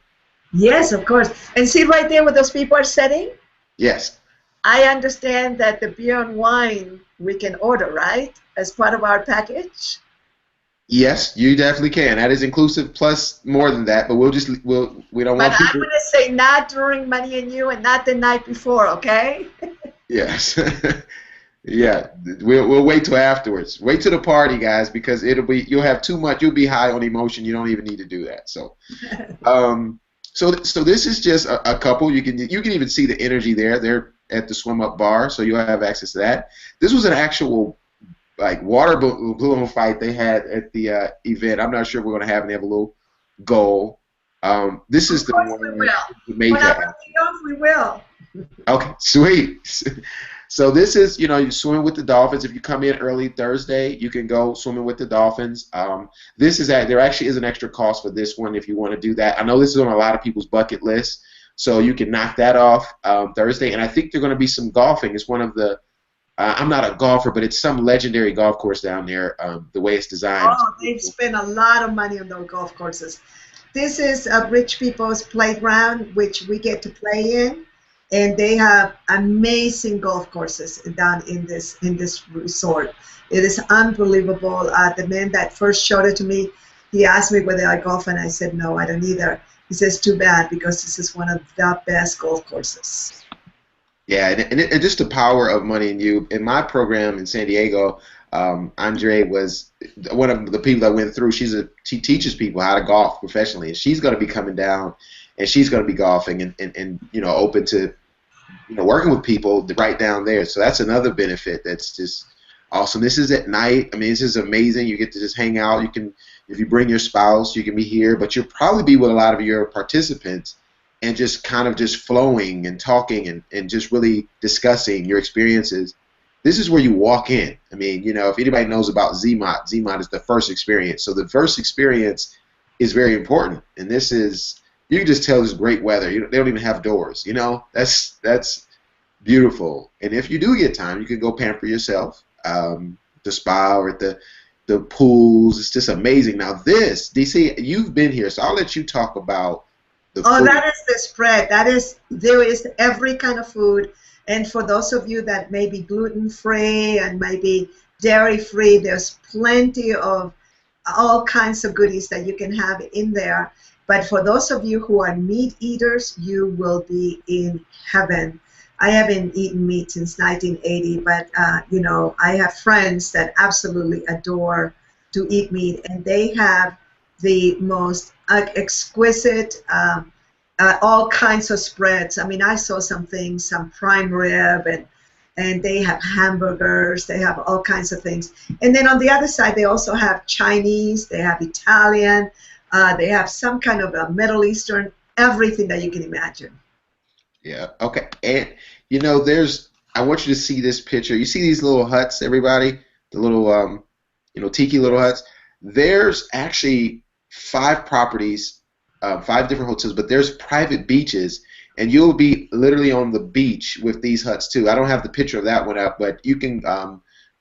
Yes, of course. And see right there what those people are setting? Yes. I understand that the beer and wine we can order, right? As part of our package? Yes, you definitely can. That is inclusive plus more than that, but we don't But want I'm people. going to say not during Money and You and not the night before, okay? Yes. Yeah, we'll wait till afterwards. Wait till the party, guys, because you'll have too much. You'll be high on emotion. You don't even need to do that. So this is just a couple. You can even see the energy there. They're at the swim up bar, so you'll have access to that. This was an actual like water balloon fight they had at the event. I'm not sure if we're going to have any. Have a little goal. This is Of the course we one will. When Jamaica. I'm off, we will. Okay, sweet. So this is, you swim with the dolphins. If you come in early Thursday, you can go swimming with the dolphins. There actually is an extra cost for this one if you want to do that. I know this is on a lot of people's bucket list, so you can knock that off Thursday. And I think there's going to be some golfing. It's one of the I'm not a golfer, but it's some legendary golf course down there. The way it's designed. Oh, they've spent a lot of money on those golf courses. This is a rich people's playground, which we get to play in, and they have amazing golf courses down in this resort. It is unbelievable. The man that first showed it to me, he asked me whether I golf, and I said no, I don't either. He says too bad because this is one of the best golf courses. Yeah, and just the power of money in you. In my program in San Diego, Andre was one of the people that went through. She teaches people how to golf professionally, and she's going to be coming down, and she's going to be golfing and open to working with people right down there. So that's another benefit that's just awesome. This is at night. I mean, this is amazing. You get to just hang out. You can, if you bring your spouse, you can be here, but you'll probably be with a lot of your participants and just kind of just flowing and talking and just really discussing your experiences. This is where you walk in. I mean, if anybody knows about ZMOT is the first experience. So the first experience is very important. And this is, you can just tell this great weather. They don't even have doors. That's beautiful. And if you do get time, you can go pamper yourself. The spa or at the pools. It's just amazing. Now this, DC, you've been here, so I'll let you talk about the Oh, food. that is the spread. There is every kind of food. And for those of you that may be gluten-free and maybe dairy-free, there's plenty of all kinds of goodies that you can have in there. But for those of you who are meat eaters, you will be in heaven. I haven't eaten meat since 1980, but I have friends that absolutely adore to eat meat, and they have the most exquisite, all kinds of spreads. I mean, I saw some things, some prime rib, and they have hamburgers, they have all kinds of things. And then on the other side, they also have Chinese, they have Italian, they have some kind of a Middle Eastern, everything that you can imagine. Yeah. Okay. And I want you to see this picture. You see these little huts, everybody? The little tiki little huts. There's actually 5 properties, 5 different hotels, but there's private beaches, and you'll be literally on the beach with these huts too. I don't have the picture of that one up, but you can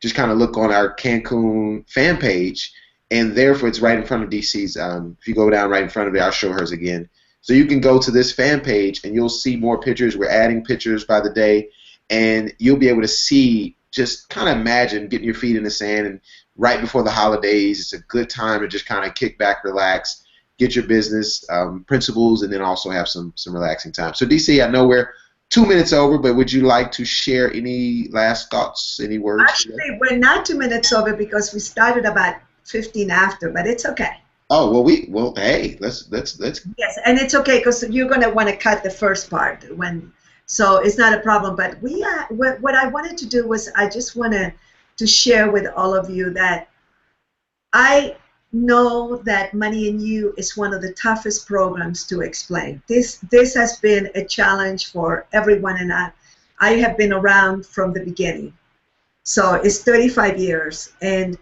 just kind of look on our Cancun fan page, and therefore it's right in front of DC's. If you go down right in front of it, I'll show hers again. So you can go to this fan page, and you'll see more pictures. We're adding pictures by the day, and you'll be able to see, just kind of imagine getting your feet in the sand, and right before the holidays, it's a good time to just kind of kick back, relax, get your business principles, and then also have some relaxing time. So DC, I know we're 2 minutes over, but would you like to share any last thoughts, any words? Actually, we're not 2 minutes over because we started about 15 after, but it's okay. Oh hey, let's. Yes, and it's okay because you're going to want to cut the first part so it's not a problem. But what I wanted to do was I just wanted to share with all of you that I know that Money and You is one of the toughest programs to explain. This has been a challenge for everyone, and I have been around from the beginning. So it's 35 years. And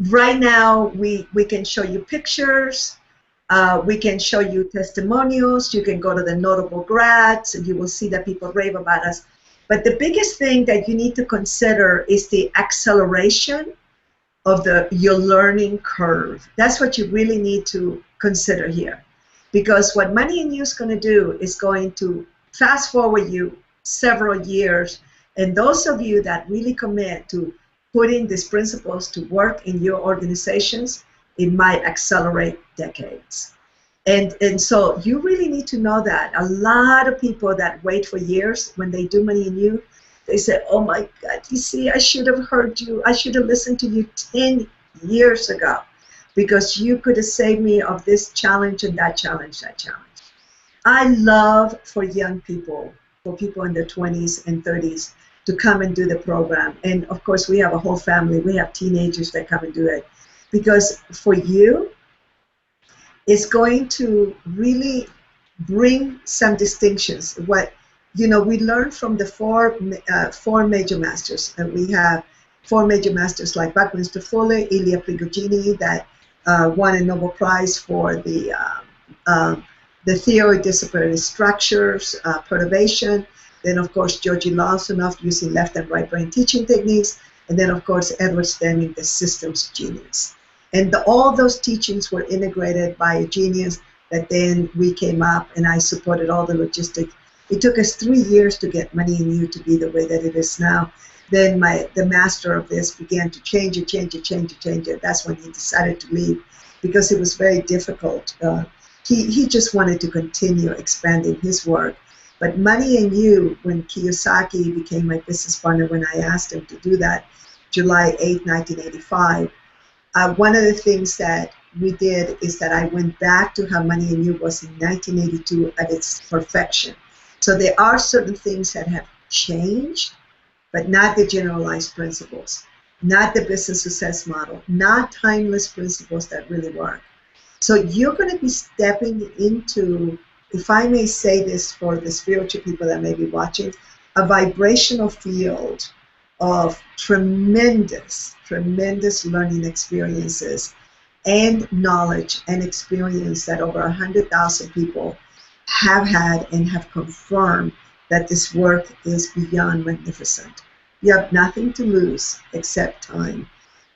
right now, we can show you pictures. We can show you testimonials. You can go to the notable grads, and you will see that people rave about us. But the biggest thing that you need to consider is the acceleration of your learning curve. That's what you really need to consider here. Because what Money and You is going to do is going to fast forward you several years. And those of you that really commit to putting these principles to work in your organizations, it might accelerate decades. And so you really need to know that. A lot of people that wait for years, when they do Money and You, they say, oh my God, you see, I should have heard you. I should have listened to you 10 years ago, because you could have saved me of this challenge and that challenge, that challenge. I love for young people, for people in their 20s and 30s, to come and do the program. And of course, we have a whole family. We have teenagers that come and do it. Because for you, it's going to really bring some distinctions. What, you know, we learn from the four major masters. And we have four major masters like Buckminster Fuller, Ilya Prigogine, that won a Nobel Prize for the theory of disciplinary structures, perturbation. Then, of course, Georgi Lawsonoff using left and right brain teaching techniques. And then, of course, Edward Deming, the systems genius. And all those teachings were integrated by a genius that then we came up, and I supported all the logistics. It took us 3 years to get Money and You to be the way that it is now. Then the master of this began to change it. That's when he decided to leave, because it was very difficult. He just wanted to continue expanding his work. But Money and You, when Kiyosaki became my business partner, when I asked him to do that, July 8, 1985, one of the things that we did is that I went back to how Money and You was in 1982 at its perfection. So there are certain things that have changed, but not the generalized principles, not the business success model, not timeless principles that really work. So you're going to be stepping into, if I may say this for the spiritual people that may be watching, a vibrational field of tremendous learning experiences and knowledge and experience that over 100,000 people have had and have confirmed that this work is beyond magnificent. You have nothing to lose except time,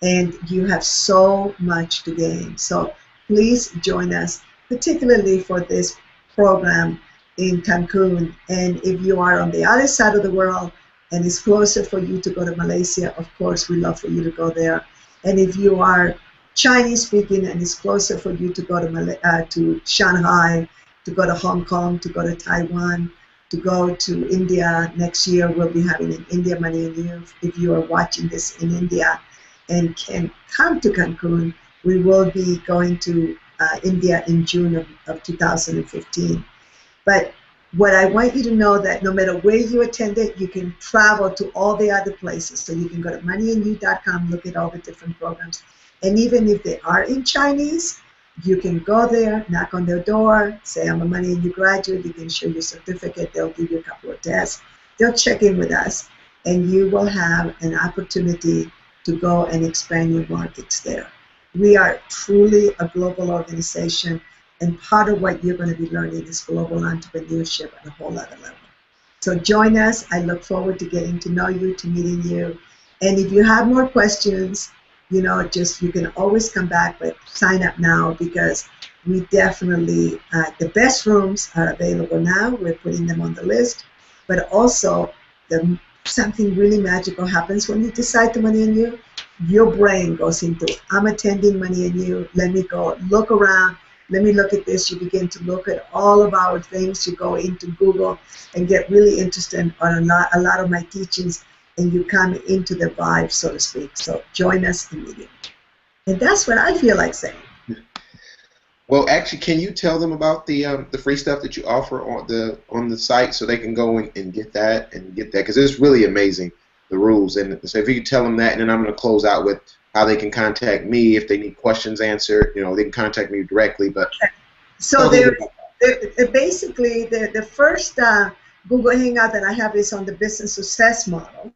and you have so much to gain. So please join us, particularly for this program in Cancun. And if you are on the other side of the world and it's closer for you to go to Malaysia, of course, we love for you to go there. And if you are Chinese speaking and it's closer for you to go to Shanghai, to go to Hong Kong, to go to Taiwan, to go to India next year, we'll be having an India Money and You. If you are watching this in India and can come to Cancun, we will be going to India in June of 2015. But what I want you to know that no matter where you attended, you can travel to all the other places. So you can go to moneyandyou.com, look at all the different programs. And even if they are in Chinese, you can go there, knock on their door, say, I'm a Money and You graduate. You can show your certificate. They'll give you a couple of tests. They'll check in with us, and you will have an opportunity to go and expand your markets there. We are truly a global organization, and part of what you're going to be learning is global entrepreneurship at a whole other level. So join us. I look forward to getting to know you, to meeting you. And if you have more questions, you know, you can always come back, but sign up now, because we definitely, the best rooms are available now. We're putting them on the list. But also, something really magical happens when you decide to Money and You. Your brain goes into, I'm attending Money and You. Let me go look around. Let me look at this. You begin to look at all of our things. You go into Google and get really interested on a lot of my teachings, and you come into the vibe, so to speak. So join us immediately. And that's what I feel like saying. Well, actually, can you tell them about the free stuff that you offer on the site, so they can go and get that, because it's really amazing, the rules. And so if you could tell them that, and then I'm going to close out with how they can contact me if they need questions answered. You know, they can contact me directly. But so basically the first Google Hangout that I have is on the business success model.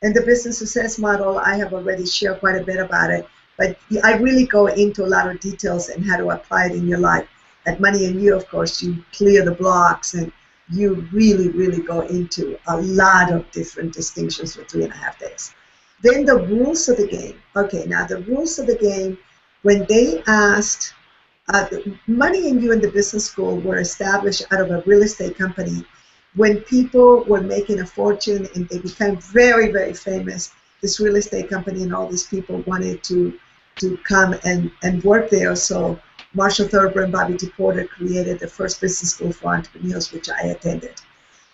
And the business success model, I have already shared quite a bit about it, but I really go into a lot of details and how to apply it in your life. At Money and You, of course, you clear the blocks and you really, really go into a lot of different distinctions for 3.5 days. Then the rules of the game. Okay, now the rules of the game, when they asked, Money and You and the business school were established out of a real estate company. When people were making a fortune and they became very, very famous, this real estate company and all these people wanted to come and work there. So Marshall Thurber and Bobby DePorter created the first business school for entrepreneurs, which I attended.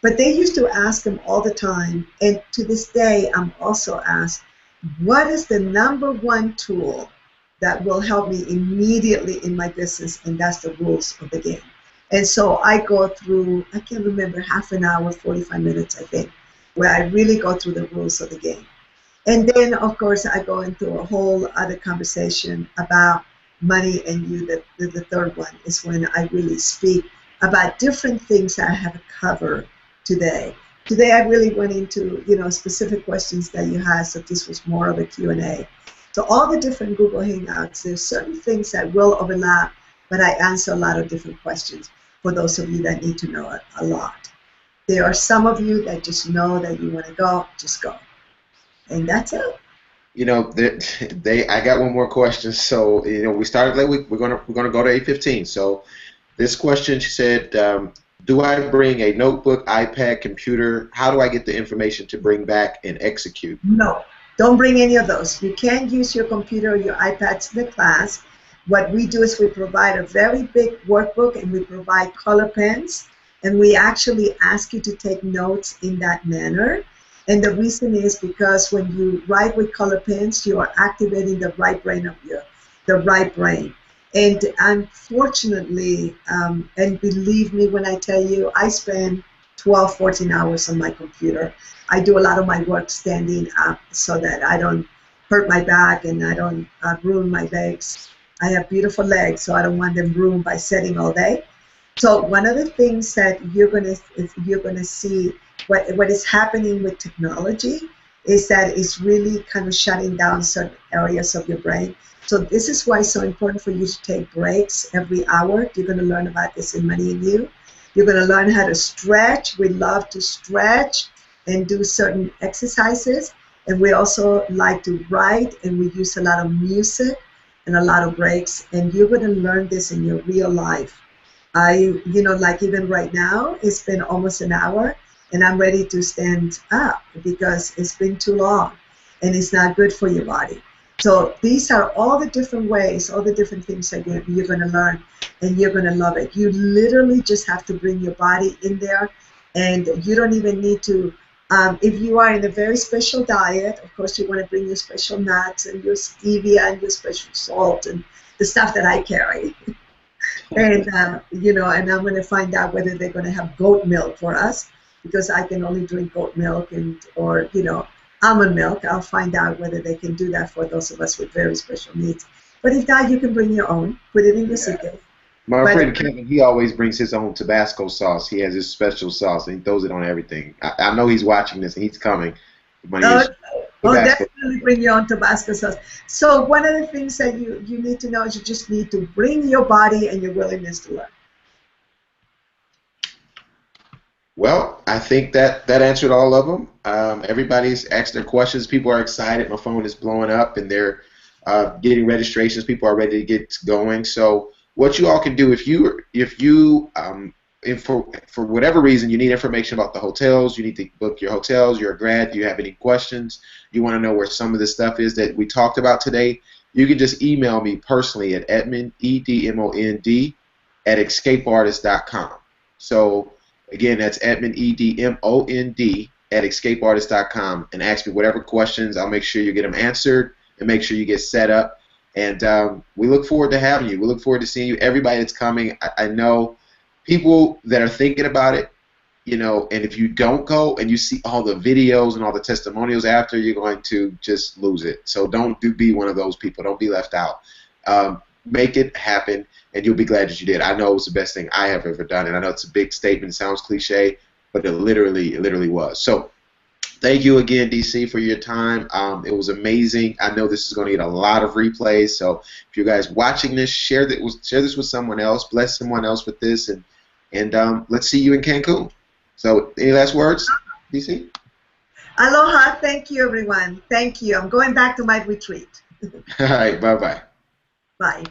But they used to ask them all the time, and to this day, I'm also asked, what is the number one tool that will help me immediately in my business? And that's the rules of the game. And so I go through, I can't remember, half an hour, 45 minutes, I think, where I really go through the rules of the game. And then, of course, I go into a whole other conversation about Money and You. The third one is when I really speak about different things that I have covered today. Today, I really went into, specific questions that you had, so this was more of a Q&A. So all the different Google Hangouts, there's certain things that will overlap, but I answer a lot of different questions for those of you that need to know it a lot. There are some of you that just know that you want to go, just go. And that's it. I got one more question. So, we started late week. We're gonna go to 8:15. So, this question, she said, do I bring a notebook, iPad, computer? How do I get the information to bring back and execute? No, don't bring any of those. You can't use your computer or your iPads in the class. What we do is we provide a very big workbook and we provide color pens, and we actually ask you to take notes in that manner. And the reason is because when you write with color pens, you are activating the right brain. And unfortunately, and believe me when I tell you, I spend 12, 14 hours on my computer. I do a lot of my work standing up so that I don't hurt my back and I don't ruin my legs. I have beautiful legs, so I don't want them ruined by sitting all day. So one of the things that you're gonna see what is happening with technology is that it's really kind of shutting down certain areas of your brain. So this is why it's so important for you to take breaks every hour. You're going to learn about this in Money and You. You're going to learn how to stretch. We love to stretch and do certain exercises. And we also like to write, and we use a lot of music and a lot of breaks. And you're going to learn this in your real life. Like even right now, it's been almost an hour, and I'm ready to stand up because it's been too long, and it's not good for your body. So these are all the different ways, all the different things that you're going to learn, and you're going to love it. You literally just have to bring your body in there, and you don't even need to, if you are in a very special diet, of course you want to bring your special nuts and your stevia and your special salt and the stuff that I carry. And, and I'm going to find out whether they're going to have goat milk for us, because I can only drink goat milk or almond milk. I'll find out whether they can do that for those of us with very special needs. But if not, you can bring your own. Put it in your suitcase. My friend Kevin, he always brings his own Tabasco sauce. He has his special sauce, and he throws it on everything. I know he's watching this, and he's coming. Definitely bring your own Tabasco sauce. So one of the things that you need to know is you just need to bring your body and your willingness to learn. Well, I think that answered all of them. Everybody's asked their questions. People are excited. My phone is blowing up, and they're getting registrations. People are ready to get going. So what you all can do, if for whatever reason you need information about the hotels, you need to book your hotels, you're a grad, you have any questions, you want to know where some of the stuff is that we talked about today, you can just email me personally at Edmond, EDMOND, at escapeartist.com. So again, that's Edmond, EDMOND, at escapeartist.com, and ask me whatever questions. I'll make sure you get them answered and make sure you get set up. And we look forward to having you. We look forward to seeing you. Everybody that's coming, I know people that are thinking about it, and if you don't go and you see all the videos and all the testimonials after, you're going to just lose it. So don't be one of those people. Don't be left out. Make it happen, and you'll be glad that you did. I know it was the best thing I have ever done, and I know it's a big statement. It sounds cliche, but it literally was. So Thank you again, DC, for your time. It was amazing. I know this is going to get a lot of replays. So if you guys watching this, share this with someone else. Bless someone else with this, and let's see you in Cancun. So any last words, DC? Aloha. Thank you, everyone. Thank you. I'm going back to my retreat. All right. Bye bye. Bye.